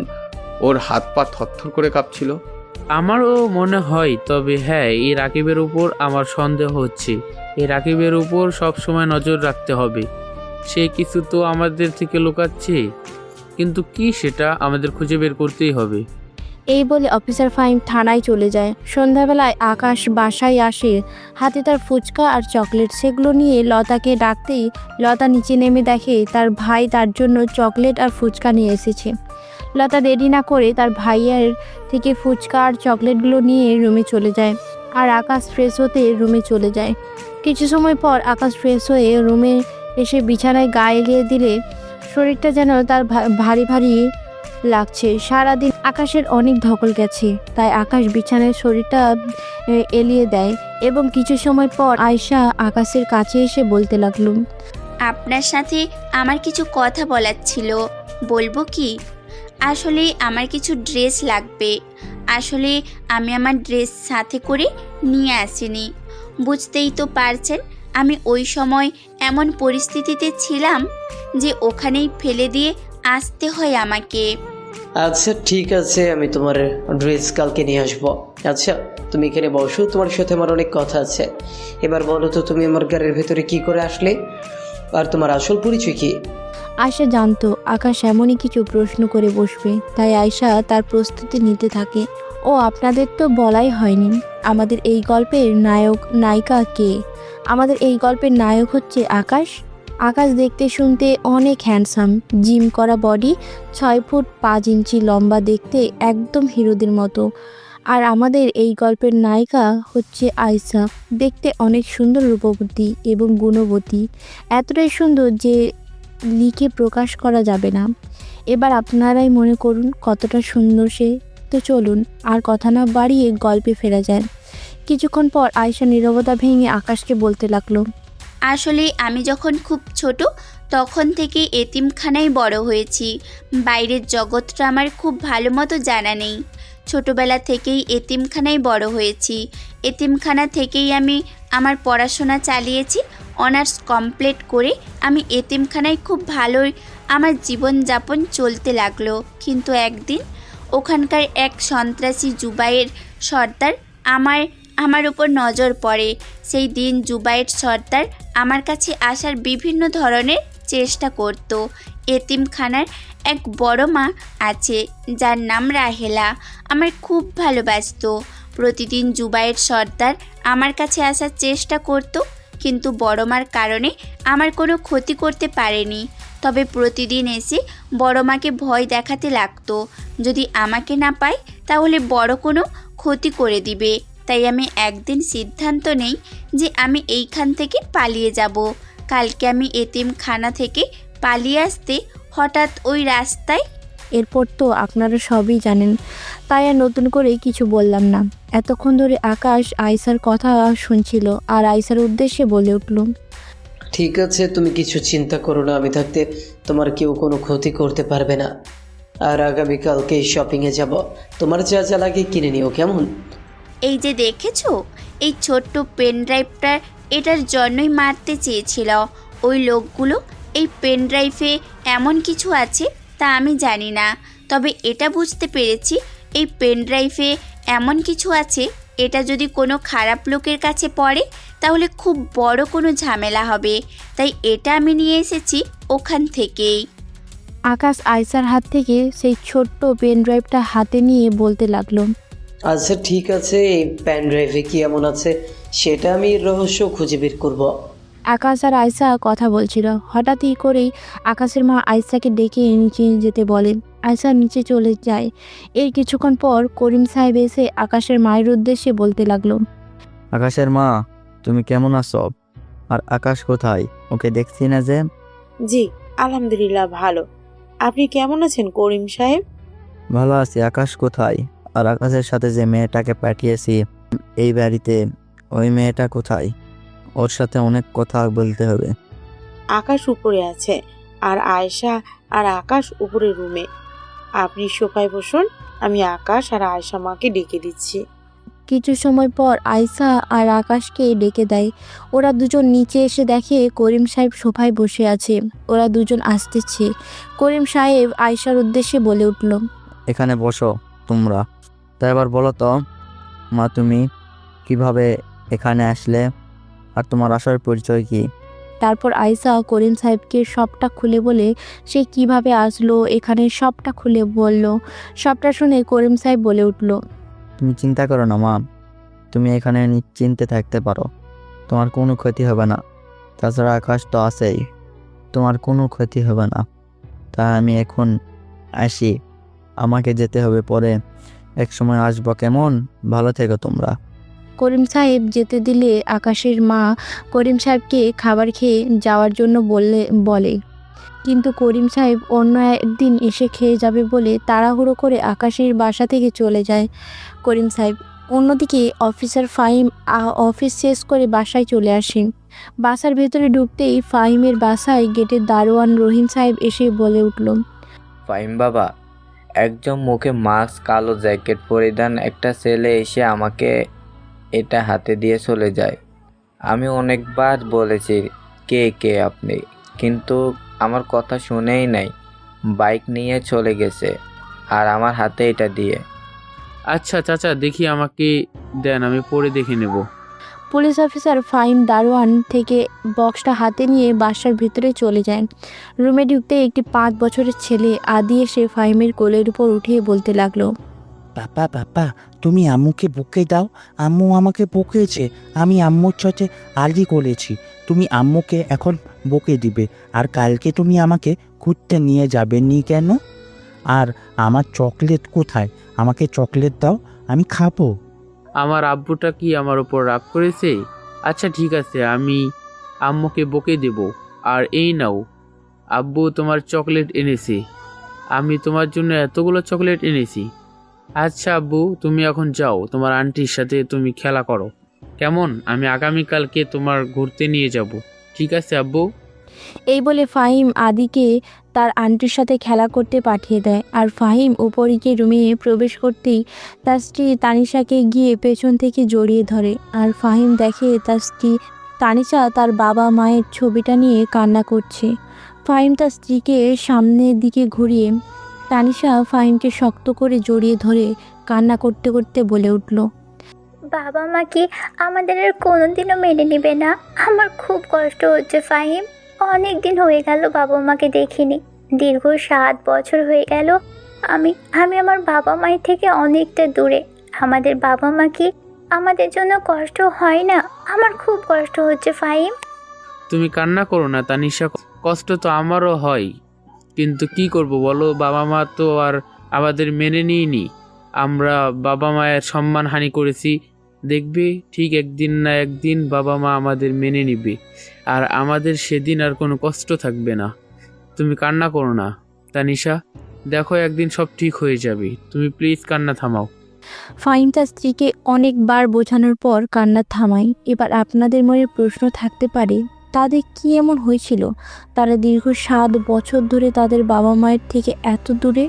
ওর হাত পা থরথর করে কাঁপছিল। আমারও মনে হয়, তবে হ্যাঁ, এই রাকিবের উপর আমার সন্দেহ হচ্ছে। এই রাকিবের উপর সবসময় নজর রাখতে হবে। সে কিছু তো আমাদের থেকে লুকাচ্ছে, কিন্তু কি সেটা আমাদের খুঁজে বের করতেই হবে। এই বলে অফিসার ফাহিম থানায় চলে যায়। সন্ধ্যাবেলায় আকাশ বাসায় আসে, হাতে তার ফুচকা আর চকলেট। সেগুলো নিয়ে লতাকে ডাকতেই লতা নিচে নেমে দেখে তার ভাই তার জন্য চকলেট আর ফুচকা নিয়ে এসেছে। লতা দেরি না করে তার ভাইয়ের থেকে ফুচকা আর চকলেটগুলো নিয়ে রুমে চলে যায়, আর আকাশ ফ্রেশ হতে রুমে চলে যায়। কিছু সময় পর আকাশ ফ্রেশ হয়ে রুমে এসে বিছানায় গায়ে এলিয়ে দিলে শরীরটা যেন তার ভারী ভারী লাগছে। সারাদিন আকাশের অনেক ধকল গেছে, তাই আকাশ বিছানায় শরীরটা এলিয়ে দেয় এবং কিছু সময় পর আয়শা আকাশের কাছে এসে বলতে লাগলো, আপনার সাথে আমার কিছু কথা বলার ছিল, বলবো কি? আসলে আমার কিছু ড্রেস লাগবে। আসলে আমি আমার ড্রেস সাথে করে নিয়ে আসিনি। বুঝতেই তো পারছেন, আমি ওই সময় এমন পরিস্থিতিতে ছিলাম যে ওখানেই ফেলে দিয়ে আসতে হয় আমাকে। আচ্ছা ঠিক আছে, আমি তোমার ড্রেস কালকে নিয়ে আসবো। আচ্ছা তুমি এখানে বসো, তোমার সাথে আমার অনেক কথা আছে। এবার বলো তো, তুমি আমার গাড়ির ভেতরে কি করে আসলে, আর তোমার আসল পরিচয় কি? আয়শা জানতো আকাশ এমনই কিছু প্রশ্ন করে বসবে, তাই আয়শা তার প্রস্তুতি নিতে থাকে। ও আপনাদের তো বলাই হয়নি, আমাদের এই গল্পের নায়ক নায়িকা কে? আমাদের এই গল্পের নায়ক হচ্ছে আকাশ। আকাশ দেখতে শুনতে অনেক হ্যান্ডসাম, জিম করা বডি, 6 ফুট 5 ইঞ্চি লম্বা, দেখতে একদম হিরোদের মতো। আর আমাদের এই গল্পের নায়িকা হচ্ছে আয়শা, দেখতে অনেক সুন্দর, রূপবতী এবং গুণবতী। এতটাই সুন্দর যে লিখে প্রকাশ করা যাবে না। এবার আপনারাই মনে করুন কতটা সুন্দর সে। তো চলুন আর কথা না বাড়িয়ে গল্পে ফেরা যায়। কিছুক্ষণ পর আয়শা নীরবতা ভেঙে আকাশকে বলতে লাগলো, আসলে আমি যখন খুব ছোট তখন থেকে এতিমখানায় বড় হয়েছি। বাইরের জগৎটা আমার খুব ভালো মতো জানা নেই। ছোটবেলা থেকেই এতিমখানায় বড় হয়েছি। এতিমখানা থেকেই আমি আমার পড়াশোনা চালিয়েছি। অনার্স কমপ্লিট করে আমি এতিমখানায় খুব ভালোই আমার জীবনযাপন চলতে লাগলো। কিন্তু একদিন ওখানকার এক সন্ত্রাসী জুবাইর সর্দার আমার উপর নজর পড়ে। সেই দিন জুবাইর সর্দার আমার কাছে আসার বিভিন্ন ধরনের চেষ্টা করত। এতিমখানার এক বড় মা আছে যার নাম রাহেলা, আমার খুব ভালোবাসত। প্রতিদিন জুবাইর সর্দার আমার কাছে আসার চেষ্টা করত, কিন্তু বড় মার কারণে আমার কোনো ক্ষতি করতে পারেনি। তবে প্রতিদিন এসে বড় মাকে ভয় দেখাতে লাগতো, যদি আমাকে না পায় তাহলে বড় কোনো ক্ষতি করে দিবে। তাই আমি একদিন সিদ্ধান্ত নেই যে আমি এইখান থেকে পালিয়ে যাব। কালকে আমি এতিমখানা থেকে পালিয়ে আসতে হঠাৎ ওই রাস্তায়। এরপর তো আপনারা সবই জানেন, তাই আর নতুন করে কিছু বললাম না। এতক্ষণ ধরে আকাশ আয়শার কথা শুনছিল আর আয়শার উদ্দেশ্যে বলে উঠল, ঠিক আছে, তুমি কিছু চিন্তা করো না, আমি থাকতে তোমার কেউ কোনো ক্ষতি করতে পারবে না। আর আগামীকালকে শপিংয়ে যাব, তোমার যা যা লাগে কিনে নিও, কেমন? এই যে দেখেছো, এই ছোট্ট পেন ড্রাইভটা এটার জন্যই মারতে চেয়েছিল ওই লোকগুলো। এই পেন ড্রাইভে এমন কিছু আছে তা আমি জানি না, তবে এটা বুঝতে পেরেছি এই পেন ড্রাইভে এমন কিছু আছে, এটা যদি কোনো খারাপ লোকের কাছে পড়ে তাহলে খুব বড় কোনো ঝামেলা হবে। তাই এটা আমি নিয়ে এসেছি ওখান থেকেই। আকাশ আয়শার হাত থেকে সেই ছোট্ট পেন ড্রাইভটা হাতে নিয়ে বলতে লাগলো, আচ্ছা ঠিক আছে, এই পেন ড্রাইভে কি এমন আছে সেটা আমি রহস্য খুঁজে বের করব। আকাশ আর আয়শা কথা বলছিল, হঠাৎই করেই আকাশের মা আয়শাকে ডেকে নিচে যেতে বলেন। আয়শা নিচে চলে যায়। এর কিছুক্ষণ পর করিম সাহেব এসে আকাশের মায়ের উদ্দেশ্যে বলতে লাগলো, আকাশের মা, তুমি কেমন আছো? আর আকাশ কোথায়? ওকে দেখছি না যে। জি আলহামদুলিল্লাহ ভালো। আপনি কেমন আছেন করিম সাহেব? ভালো আছি। আকাশ কোথায়? আর আকাশের সাথে যে মেয়েটাকে পাঠিয়েছি এই বাড়িতে, ওই মেয়েটা কোথায়? ওর সাথে অনেক কথা বলতে হবে। আকাশ উপরে আছে আর আয়েশা আর আকাশ উপরে রুমে। আপনি সোফায় বসুন, আমি আকাশ আর আয়েশা মাকে ডেকে দিচ্ছি। কিছু সময় পর আয়শা আর আকাশকে ডেকে দেয়। ওরা দুজন নিচে এসে দেখে করিম সাহেব সোফায় বসে আছে। ওরা দুজন আসতেছে। করিম সাহেব আয়শার উদ্দেশ্যে বলে উঠল, এখানে বসো তোমরা। তা এবার বলো তো মা, তুমি কিভাবে এখানে আসলে আর তোমার আসার পরিচয় কি? তারপর আয়শা করিম সাহেবকে সবটা খুলে বলে সে কিভাবে আসলো এখানে সবটা খুলে বলল। সবটা শুনে করিম সাহেব বলে উঠল, তুমি চিন্তা করো না মা, তুমি এখানে নিশ্চিন্তে থাকতে পারো, তোমার কোনো ক্ষতি হবে না। তাছাড়া আকাশ তো আছেই, তোমার কোনো ক্ষতি হবে না। তা আমি এখন আসি, আমাকে যেতে হবে, পরে এক সময় আসবো, কেমন? ভালো থেকো তোমরা। করিম সাহেব যেতে দিলে আকাশের মা করিম সাহেবকে খাবার খেয়ে যাওয়ার জন্য বলে, কিন্তু করিম সাহেব অন্য একদিন এসে খেয়ে যাবে বলে তাড়াহুড়ো করে আকাশের বাসা থেকে চলে যায় করিম সাহেব। অন্যদিকে অফিসার ফাহিম অফিস শেষ করে বাসায় চলে আসে। বাসার ভেতরে ঢুকতেই ফাহিমের বাসায় গেটের দারোয়ান রহিম সাহেব এসে বলে উঠল, ফাহিম বাবা, একজন মুখে মাস্ক, কালো জ্যাকেট পরিধান একটা ছেলে এসে আমাকে এটা হাতে দিয়ে চলে যায়। আমি অনেকবার বলেছি কে কে আপনি, কিন্তু আমার কথা শুনেই নাই, বাইক নিয়ে চলে গেছে আর আমার হাতে এটা দিয়ে। আচ্ছা চাচা, দেখি আমাকে দেন, আমি পরে দেখে নেব। পুলিশ অফিসার ফাহিম দারোয়ান থেকে বক্সটা হাতে নিয়ে বাসার ভিতরে চলে যায়। রুমে ঢুকতে একটি 5 বছরের ছেলে আদি এসে ফাহিমের কোলের উপর উঠিয়ে বলতে লাগলো, পাপা পাপা, তুমি আম্মুকে বকে দাও, আম্মু আমাকে বকেছে, আমি আম্মুর সাথে আলদি করেছি, তুমি আম্মুকে এখন বকে দিবে, আর কালকে তুমি আমাকে ঘুরতে নিয়ে যাবে নি কেন? আর আমার চকলেট কোথায়? আমাকে চকলেট দাও, আমি খাবো। আমার আব্বুটা কি আমার উপর রাগ করেছে? আচ্ছা ঠিক আছে, আমি আম্মুকে বকে দেব। আর এই নাও আব্বু, তোমার চকলেট এনেছি, আমি তোমার জন্য এতগুলো চকলেট এনেছি। আচ্ছা আব্বু, তুমি এখন যাও, তোমার আন্টির সাথে তুমি খেলা করো, কেমন? আমি আগামীকালকে তোমার ঘুরতে নিয়ে যাব, ঠিক আছে আব্বু? এই বলে ফাহিম আদিকে তার আন্টির সাথে খেলা করতে পাঠিয়ে দেয়। আর ফাহিম উপরে গিয়ে রুমে প্রবেশ করতেই তার স্ত্রী তানিশাকে গিয়ে পেছন থেকে জড়িয়ে ধরে। আর ফাহিম দেখে তার স্ত্রী তানিশা তার বাবা মায়ের ছবিটা নিয়ে কান্না করছে। ফাহিম তার স্ত্রীকে সামনের দিকে ঘুরিয়ে তানিশা ফাহিমকে শক্ত করে জড়িয়ে ধরে কান্না করতে করতে বলে উঠল, বাবা মা কি আমাদের আর কোনোদিনও মেনে নেবে না? আমার খুব কষ্ট হচ্ছে ফাহিম, অনেক দিন হয়ে গেল বাবা মাকে দেখিনি, দীর্ঘ 7 বছর হয়ে গেল আমি আমার বাবা মায়ের থেকে অনেকটা দূরে। আমাদের বাবা মা কি আমাদের জন্য কষ্ট হয় না? আমার খুব কষ্ট হচ্ছে ফাহিম। তুমি কান্না করো না তানিশা, কষ্ট তো আমারও হয়, কিন্তু কি করব বলো, বাবা মা তো আর আমাদের মেনে নিইনি। আমরা বাবা মায়ের সম্মানহানি করেছি, দেখবে ঠিক একদিন না একদিন বাবা মা আমাদের মেনে নিবে, আর আমাদের সেদিন আর কোনো কষ্ট থাকবে না। তুমি কান্না করো না তানিশা, দেখো একদিন সব ঠিক হয়ে যাবে, তুমি প্লিজ কান্না থামাও। ফাহিম তার স্ত্রীকে অনেকবার বোঝানোর পর কান্না থামায়। এবার আপনাদের মনে প্রশ্ন থাকতে পারে, তাদের কি এমন হয়েছিল? তারা দীর্ঘ 7 বছর ধরে তাদের বাবা মায়ের থেকে এত দূরে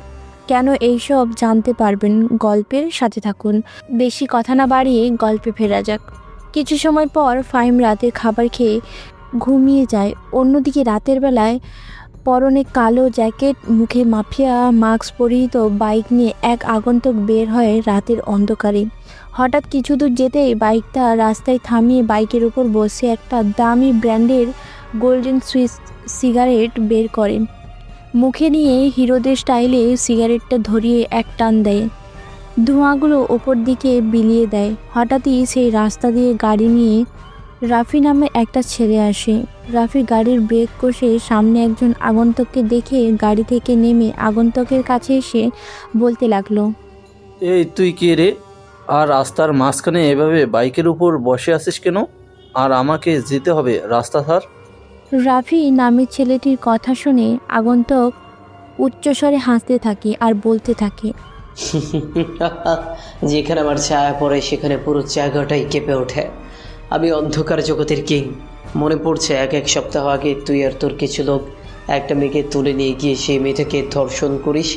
কেন? এইসব জানতে পারবেন গল্পের সাথে থাকুন। বেশি কথা না বাড়িয়ে গল্পে ফেরা যাক। কিছু সময় পর ফাহিম রাতের খাবার খেয়ে ঘুমিয়ে যায়। অন্যদিকে রাতের বেলায় পরনে কালো জ্যাকেট, মুখে মাফিয়া মাস্ক পরিহিত বাইক নিয়ে এক আগন্তুক বের হয় রাতের অন্ধকারে। হঠাৎ কিছু দূর যেতেই বাইকটা রাস্তায় থামিয়ে বাইকের উপর বসে একটা দামি ব্র্যান্ডের গোল্ডেন সুইচ সিগারেট বের করেন। মুখে নিয়ে হিরোদের স্টাইলে সিগারেটটা ধরিয়ে এক টান দেয়, ধোঁয়াগুলো ওপর দিকে বিলিয়ে দেয়। হঠাৎই সেই রাস্তা দিয়ে গাড়ি নিয়ে রাফি নামে একটা ছেলে আসে। রাফি গাড়ির ব্রেক কষে সামনে একজন আগন্তুককে দেখে গাড়ি থেকে নেমে আগন্তুকের কাছে এসে বলতে লাগলো, এই তুই কে রে? আর রাস্তার মাঝখানে এভাবে বাইকের উপর বসে আছিস কেন? আর আমাকে যেতে হবে, রাস্তা ছাড়। রাফি নামের ছেলেটির কথা শুনে আগন্তুক উচ্চস্বরে হাসতে থাকে আর বলতে থাকে, যেখানে আমার ছায়া পড়ে সেখানে পুরো জায়গাটাই কেঁপে ওঠে। আমি অন্ধকার জগতের কিং। মনে পড়ছে এক সপ্তাহ আগে তুই আর তোর কিছু লোক একটা মেয়েকে তুলে নিয়ে গিয়ে সেই মেয়েটাকে ধর্ষণ করিস,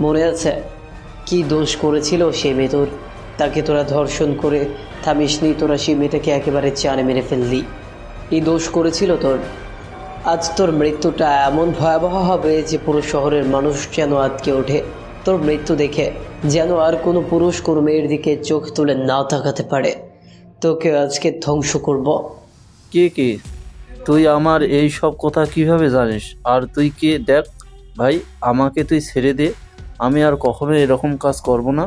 মনে আছে? কি দোষ করেছিল সেই মেয়ে তোর? তাকে তোরা ধর্ষণ করে থামিসনি, তোরা সেই মেয়েটাকে একেবারে চানে মেরে ফেললি। এই দোষ করেছিল তোর। আজ তোর মৃত্যুটা এমন ভয়াবহ হবে যে পুরো শহরের মানুষ যেন আটকে ওঠে। তোর মৃত্যু দেখে যেন আর কোনো পুরুষ কোনো মেয়ের দিকে চোখ তুলে না তাকাতে পারে। তোকে আজকে ধ্বংস করব। কে তুই আমার এই সব কথা কিভাবে জানিস? আর তুই কে? দেখ ভাই, আমাকে তুই ছেড়ে দে, আমি আর কখনো এরকম কাজ করব না।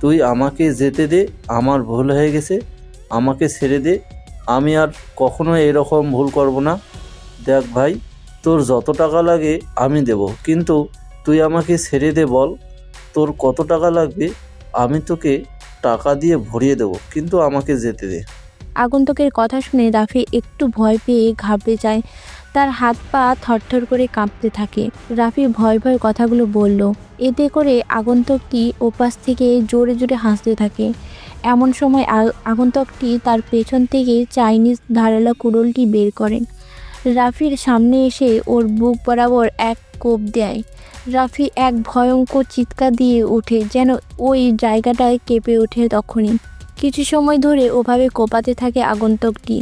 তুই আমাকে যেতে দে, আমার ভুল হয়ে গেছে, আমাকে ছেড়ে দে, আমি আর কখনো এরকম ভুল করব না। দেখ ভাই, তোর যত টাকা লাগে আমি দেব, কিন্তু তুই আমাকে ছেড়ে দে। বল তোর কত টাকা লাগবে, আমি তোকে টাকা দিয়ে ভরিয়ে দেব, কিন্তু আমাকে যেতে দে। আগন্তুকের কথা শুনে রাফি একটু ভয় পেয়ে ঘাবড়ে যায়। তার হাত পা থরথর করে কাঁপতে থাকে। রাফি ভয় ভয় কথাগুলো বলল। এতে করে আগন্তুকটি ওপাশ থেকে জোরে জোরে হাসতে থাকে। এমন সময় আগন্তুকটি তার পেছন থেকে চাইনিজ ধারালো কুড়ুলটি বের করেন। রাফির সামনে এসে ওর বুক বরাবর এক কোপ দেয়। রাফি এক ভয়ঙ্কর চিৎকার দিয়ে ওঠে, যেন ওই জায়গাটায় কেঁপে ওঠে। তখনই কিছু সময় ধরে ওভাবে কোপাতে থাকে আগন্তুকটি।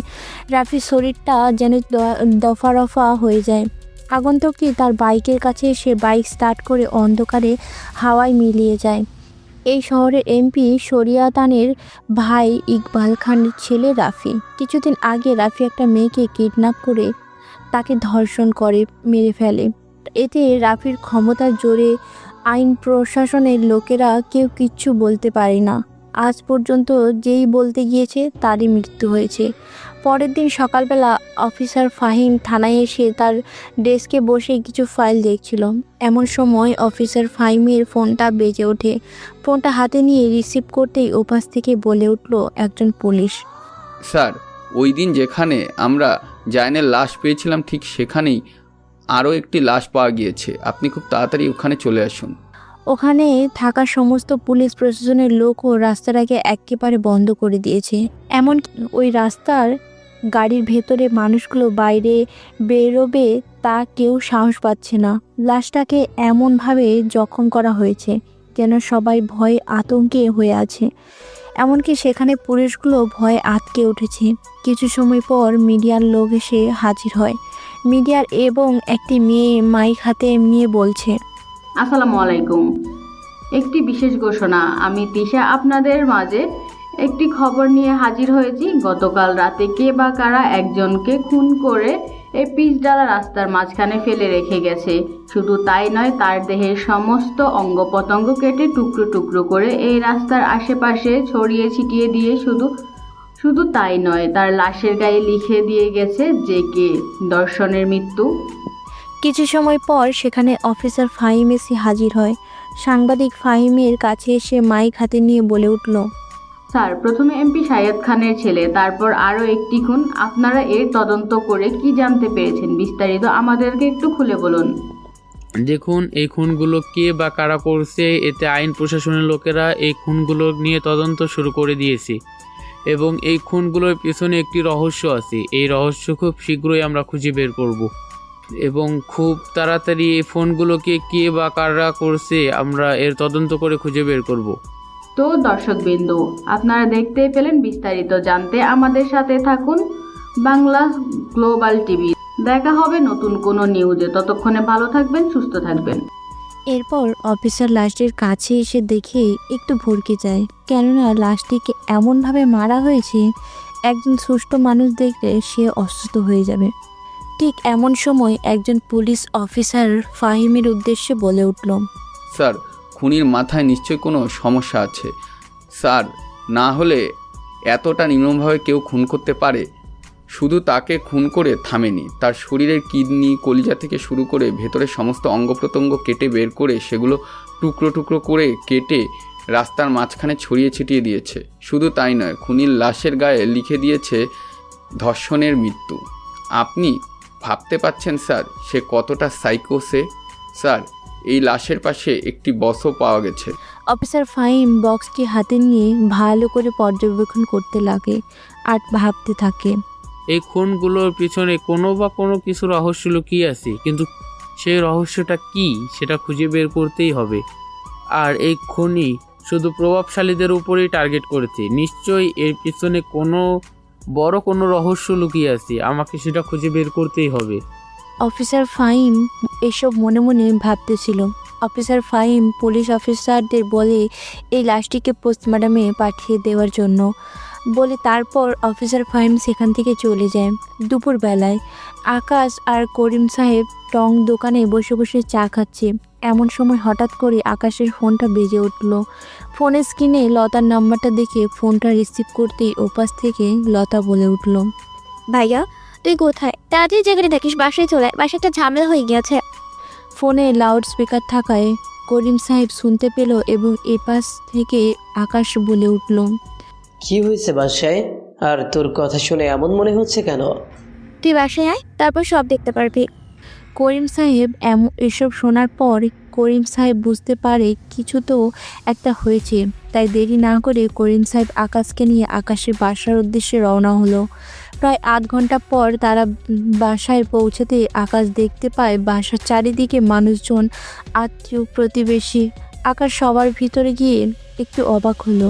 রাফির শরীরটা যেন দফা রফা হয়ে যায়। আগন্তুকটি তার বাইকের কাছে এসে বাইক স্টার্ট করে অন্ধকারে হাওয়ায় মিলিয়ে যায়। এই শহরের এমপি শরিয়াতানের ভাই ইকবাল খানের ছেলে রাফি। কিছুদিন আগে রাফি একটা মেয়েকে কিডন্যাপ করে তাকে ধর্ষণ করে মেরে ফেলে। এতে রাফির ক্ষমতার জোরে আইন প্রশাসনের লোকেরা কেউ কিচ্ছু বলতে পারে না। আজ পর্যন্ত যেই বলতে গিয়েছে তারই মৃত্যু হয়েছে। পরের দিন সকালবেলা অফিসার ফাহিম থানায় এসে তার ডেস্কে বসে কিছু ফাইল দেখছিল। এমন সময় অফিসার ফাহিমের ফোনটা বেজে ওঠে। ফোনটা হাতে নিয়ে রিসিভ করতেই ওপাশ থেকে বলে উঠল একজন পুলিশ। স্যার, ওই দিন যেখানে আমরা জায়ানের লাশ পেয়েছিলাম ঠিক সেখানেই আরও একটি লাশ পাওয়া গিয়েছে। আপনি খুব তাড়াতাড়ি ওখানে চলে আসুন। ওখানে থাকা সমস্ত পুলিশ প্রশাসনের লোকও রাস্তাটাকে একেবারে বন্ধ করে দিয়েছে। এমনকি ওই রাস্তার গাড়ির ভেতরে মানুষগুলো বাইরে বেরোবে তা কেউ সাহস পাচ্ছে না। লাশটাকে এমনভাবে জখম করা হয়েছে যেন সবাই ভয়ে আতঙ্কে হয়ে আছে। এমনকি সেখানে পুলিশগুলো ভয়ে আটকে উঠেছে। কিছু সময় পর মিডিয়ার লোক এসে হাজির হয়। মিডিয়ার এবং একটি মেয়ে মাইক হাতে নিয়ে বলছে, আসসালামু আলাইকুম। একটি বিশেষ ঘোষণা, আমি তিশা আপনাদের মাঝে একটি খবর নিয়ে হাজির হয়েছি। গতকাল রাতে কে বা কারা একজনকে খুন করে এই পিচডালা রাস্তার মাঝখানে ফেলে রেখে গেছে। শুধু তাই নয়, তার দেহের সমস্ত অঙ্গ প্রত্যঙ্গ কেটে টুকরো টুকরো করে এই রাস্তার আশেপাশে ছড়িয়ে ছিটিয়ে দিয়ে শুধু তাই নয়, তার লাশের গায়ে লিখে দিয়ে গেছে যে কে দর্শনের মৃত্যু। কিছু সময় পর সেখানে অফিসার ফাহিম এসে হাজির হয়। সাংবাদিক ফাহিমের কাছে এসে মাইক হাতে নিয়ে বলে উঠল, স্যার, প্রথমে এমপি সাইয়দ খানের ছেলে, তারপর আরও একটি খুন। আপনারা এর তদন্ত করে কি জানতে পেরেছেন? বিস্তারিত আমাদেরকে একটু খুলে বলুন। দেখুন, এই খুনগুলো কে বা কারা করছে এতে আইন প্রশাসনের লোকেরা এই খুনগুলো নিয়ে তদন্ত শুরু করে দিয়েছে এবং এই খুনগুলোর পিছনে একটি রহস্য আছে। এই রহস্য খুব শীঘ্রই আমরা খুঁজে বের করব এবং খুব তাড়াতাড়ি এই ফোনগুলোকে কে বা কারা করছে আমরা এর তদন্ত করে খুঁজে বের করব। তো দর্শকবৃন্দ, আপনারা দেখতেই পেলেন। বিস্তারিত জানতে আমাদের সাথে থাকুন বাংলা গ্লোবাল টিভি। দেখা হবে নতুন কোনো নিউজে। ততক্ষণে ভালো থাকবেন, সুস্থ থাকবেন। এরপর অফিসার লাশটির কাছে এসে দেখে একটু ভরকে যায়, কেননা লাশটিকে এমনভাবে মারা হয়েছে একজন সুস্থ মানুষ দেখলে সে অসুস্থ হয়ে যাবে। ঠিক এমন সময় একজন পুলিশ অফিসার ফাহিমের উদ্দেশ্যে বলে উঠল, স্যার, খুনির মাথায় নিশ্চয়ই কোনো সমস্যা আছে। স্যার, না হলে এতটা নির্মমভাবে কেউ খুন করতে পারে? শুধু তাকে খুন করে থামেনি, তার শরীরের কিডনি, কলিজা থেকে শুরু করে ভেতরের সমস্ত অঙ্গ প্রত্যঙ্গ কেটে বের করে সেগুলো টুকরো টুকরো করে কেটে রাস্তার মাঝখানে ছড়িয়ে ছিটিয়ে দিয়েছে। শুধু তাই নয়, খুনির লাশের গায়ে লিখে দিয়েছে ধর্ষণের মৃত্যু। আপনি ভাবতে পাচ্ছেন স্যার সে কতটা সাইকো সে? স্যার, এই লাশের পাশে একটি বক্সও পাওয়া গেছে। অফিসার ফাহিম বক্সটি হাতে নিয়ে ভালো করে পর্যবেক্ষণ করতে লাগে আর ভাবতে থাকে, এই খুনগুলোর পিছনে কোনো কিছু রহস্য লুকিয়ে আছে, কিন্তু সেই রহস্যটা কি সেটা খুঁজে বের করতেই হবে। আর এই খুনি শুধু প্রভাবশালীদের উপরেই টার্গেট করেছে। নিশ্চয়ই এর পিছনে কোনো রহস্য লুকিয়ে আছে, আমাকে সেটা খুঁজে বের করতেই হবে। অফিসার ফাহিম এসব মনে মনে ভাবতেছিল। অফিসার ফাহিম পুলিশ অফিসারদের বলে এই লাশটিকে পোস্টমর্টমে পাঠিয়ে দেওয়ার জন্য বলে তারপর অফিসার ফাহিম সেখান থেকে চলে যায়। দুপুরবেলায় আকাশ আর করিম সাহেব টং দোকানে বসে বসে চা খাচ্ছে। এমন সময় হঠাৎ করে আকাশের ফোনটা বেজে উঠল। ফোনের স্ক্রিনে লতার নাম্বারটা দেখে ফোনটা রিসিভ করতেই ওপাশ থেকে লতা বলে উঠল, ভাইয়া তুই কোথায়? তাড়াতাড়ি যেখানে থাকিস বাসায় চলে আয়, বাসায় একটা ঝামেলা হয়ে গেছে। ফোনে লাউড স্পিকার থাকায় করিম সাহেব শুনতে পেল এবং এপাশ থেকে আকাশ বলে উঠল, কি হয়েছে বাসায়? আর তোর কথা শুনে এমন মনে হচ্ছে কেন? তুই বাসায় আয়, তারপর সব দেখতে পারবি। করিম সাহেব এসব শোনার পর করিম সাহেব বুঝতে পারে কিছু তো একটা হয়েছে। তাই দেরি না করে করিম সাহেব আকাশকে নিয়ে আকাশের বাসার উদ্দেশ্যে রওনা হলো। প্রায় আধ ঘন্টা পর তারা বাসায় পৌঁছাতে আকাশ দেখতে পায় বাসার চারিদিকে মানুষজন, আত্মীয় প্রতিবেশী। আকাশ সবার ভিতরে গিয়ে একটু অবাক হলো,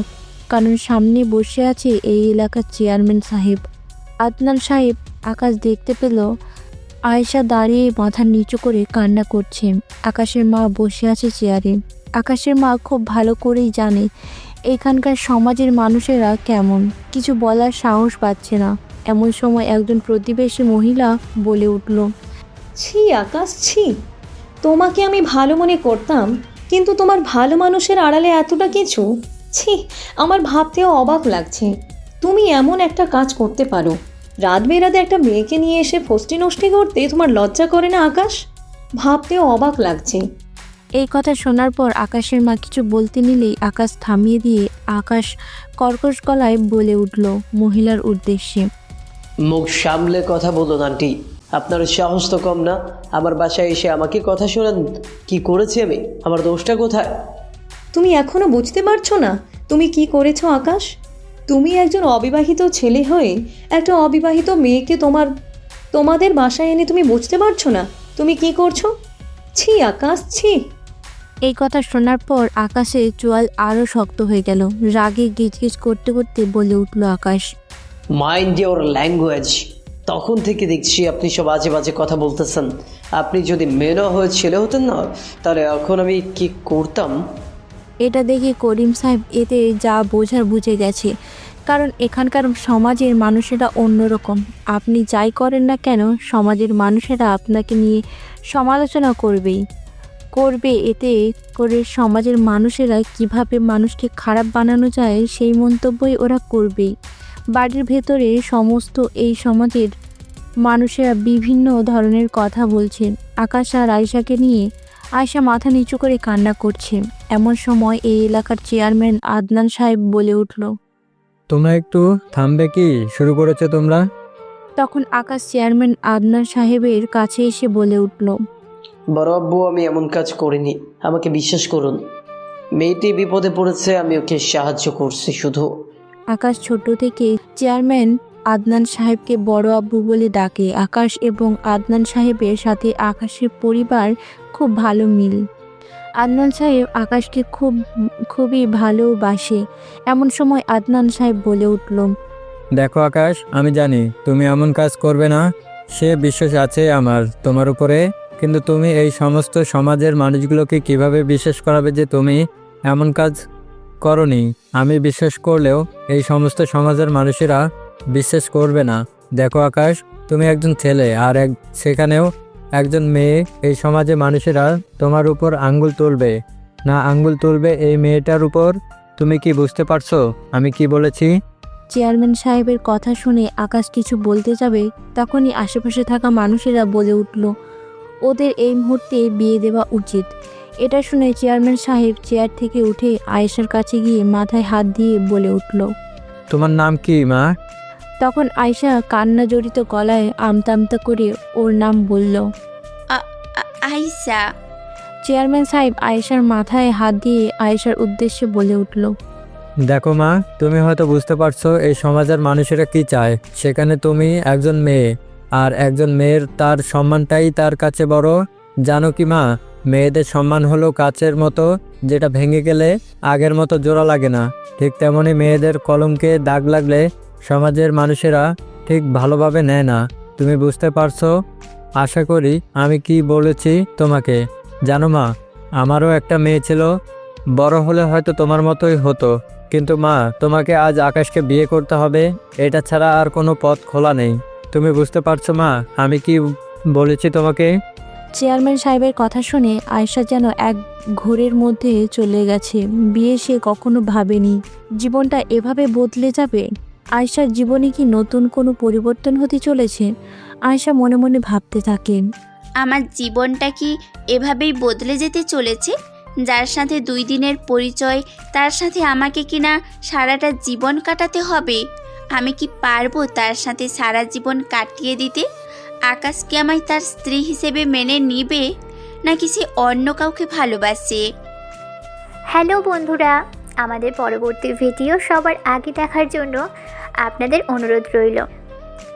কারণ সামনে বসে আছে এই এলাকার চেয়ারম্যান সাহেব আদনান সাহেব। আকাশ দেখতে পেল আয়েশা দাঁড়িয়ে মাথা নিচু করে কান্না করছে। আকাশের মা বসে আছে চেয়ারে। আকাশের মা খুব ভালো করেই জানে এখানকার সমাজের মানুষেরা কেমন, কিছু বলার সাহস পাচ্ছে না। এমন সময় একজন প্রতিবেশী মহিলা বলে উঠল, ছি আকাশ, ছি, তোমাকে আমি ভালো মনে করতাম, কিন্তু তোমার ভালো মানুষের আড়ালে এতটা কিছু, ছি, আমার ভাবতেও অবাক লাগছে। তুমি এমন একটা কাজ করতে পারো, রাত বেরাতে একটা মেয়েকে নিয়ে এসে ফষ্টি নষ্টি করতে তোমার লজ্জা করে না আকাশ? ভাবতেও অবাক লাগছে। এই কথা শোনার পর আকাশের মা কিছু বলতে নিলেই আকাশ থামিয়ে দিয়ে আকাশ কর্কশ গলায় বলে উঠল মহিলার উদ্দেশ্যে, মুখ সামলে কথা বলুন আন্টি, আপনার সাহস তো কম না। আমার বাসায় এসে আমাকে কথা শোনান। কি করেছি আমি? আমার দোষটা কোথায়? তুমি এখনো বুঝতে পারছো না তুমি কি করেছো আকাশ? তুমি একজন অবিবাহিত ছেলে হয়ে একটা অবিবাহিত মেয়েকে তোমাদের বাসায় এনে তুমি বুঝতে পারছো না তুমি কি করছো? ছি আকাশ, ছি। এই কথা শোনার পর আকাশের চোয়াল আরও শক্ত হয়ে গেল। রাগে গিজগিজ করতে করতে বলে উঠল আকাশ, মাইন্ড ইওর ল্যাঙ্গুয়েজ। তখন থেকে দেখছি আপনি সব আজে বাজে কথা বলতেছেন। আপনি যদি মেয়ে হয়ে ছেলে হতেন না, তাহলে এখন আমি কি করতাম? এটা দেখে করিম সাহেব এতে যা বোঝার বুঝে গেছে, কারণ এখানকার সমাজের মানুষেরা অন্যরকম। আপনি যাই করেন না কেন সমাজের মানুষেরা আপনাকে নিয়ে সমালোচনা করবে। এতে করে সমাজের মানুষেরা কিভাবে মানুষকে খারাপ বানানো যায় সেই মন্তব্যই ওরা করবেই। বাড়ির ভেতরে সমস্ত এই সমাজের মানুষেরা বিভিন্ন ধরনের কথা বলছেন। আকাশ আর আয়েশাকে নিয়ে। আয়েশা মাথা নিচু করে কান্না করছে। এমন সময় এই এলাকার চেয়ারম্যান আদনান সাহেব বলে উঠল, তোমরা একটু থামবে কি? শুরু করেছো তোমরা? তখন আকাশ চেয়ারম্যান আদনান সাহেবের কাছে এসে বলে উঠল, বড় আব্বু, আমি এমন কাজ করিনি, আমাকে বিশ্বাস করুন। মেয়েটি বিপদে পড়েছে, আমি ওকে সাহায্য করছি শুধু। আকাশ ছোট থেকে চেয়ারম্যান আদনান সাহেবকে বড় আব্বু বলে ডাকে। আকাশ এবং আদনান সাহেবের সাথে আকাশের পরিবার খুব ভালো মিল। আদনান সাহেব আকাশকে খুবই ভালোবাসে। এমন সময় আদনান সাহেব বলে উঠল, দেখো আকাশ, আমি জানি তুমি এমন কাজ করবে না, সে বিশ্বাস আছে আমার তোমার উপরে, কিন্তু তুমি এই সমস্ত সমাজের মানুষগুলোকে কিভাবে বিশ্বাস করাবে যে তুমি এমন কাজ করনি? আমি বিশ্বাস করলেও এই সমস্ত সমাজের মানুষেরা বিশ্বাস করবে না। দেখো আকাশ, তুমি একজন ছেলে আর সেখানেও একজন মেয়ে। এই সমাজে মানুষেরা তোমার উপর আঙ্গুল তুলবে না, আঙ্গুল তুলবে এই মেয়েটার উপর। তুমি কি বুঝতে পারছো আমি কি বলেছি? চেয়ারম্যান সাহেবের কথা শুনে আকাশ কিছু বলতে যাবে, তখনই আশেপাশে থাকা মানুষেরা বলে উঠল, ওদের এই মুহূর্তে বিয়ে দেওয়া উচিত। এটা শুনে চেয়ারম্যান সাহেব চেয়ার থেকে উঠে আয়েশার কাছে গিয়ে মাথায় হাত দিয়ে বলে উঠল, তোমার নাম কি মা? তখন আয়েশা কান্না জড়িত গলায় আমতা আমতা করে ওর নাম বলল, আয়েশা। চেয়ারম্যান সাহেব আয়েশার মাথায় হাত দিয়ে আয়েশার উদ্দেশ্যে বলে উঠল, দেখো মা, তুমি হয়তো বুঝতে পারছো এই সমাজের মানুষেরা কি চায়। সেখানে তুমি একজন মেয়ে, আর একজন মেয়ের তার সম্মানটাই তার কাছে বড়। জানো কি মা, মেয়েদের সম্মান হলো কাচের মতো, যেটা ভেঙে গেলে আগের মতো জোড়া লাগে না। ঠিক তেমনি মেয়েদের কলঙ্কে দাগ লাগলে সমাজের মানুষেরা ঠিক ভালোভাবে নেয় না। তুমি বুঝতে পারছো আশা করি আমি কি বলেছি তোমাকে? জানো মা, আমারও একটা মেয়ে ছিল, বড় হলে হয়তো তোমার মতোই হতো, কিন্তু মা তোমাকে আজ আকাশকে বিয়ে করতে হবে, এটা ছাড়া আর কোনো পথ খোলা নেই। তুমি বুঝতে পারছো মা আমি কি বলেছি তোমাকে? চেয়ারম্যান সাহেবের কথা শুনে আয়েশা যেন এক ঘোরের মধ্যে চলে গেছে। বিয়ে সে কখনো ভাবেনি জীবনটা এভাবে বদলে যাবে। আয়েশার জীবনে কি নতুন কোনো পরিবর্তন হতে চলেছে? আয়েশা মনে মনে ভাবতে থাকে। আমার জীবনটা কি এভাবেই বদলে যেতে চলেছে? যার সাথে 2 দিনের পরিচয়, তার সাথে আমাকে কিনা সারাটা জীবন কাটাতে হবে। আমি কি পারবো তার সাথে সারা জীবন কাটিয়ে দিতে? আকাশ কি আমায় তার স্ত্রী হিসেবে মেনে নিবে, নাকি সে অন্য কাউকে ভালোবাসে? হ্যালো বন্ধুরা, আমাদের পরবর্তী ভিডিও সবার আগে দেখার জন্য আপনাদের অনুরোধ রইল।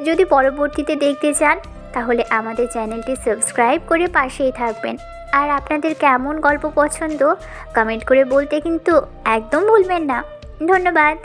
যদি পরবর্তীতে দেখতে চান তাহলে আমাদের চ্যানেলটি সাবস্ক্রাইব করে পাশেই থাকবেন। আর আপনাদের কেমন গল্প পছন্দ কমেন্ট করে বলতে কিন্তু একদম ভুলবেন না। ধন্যবাদ।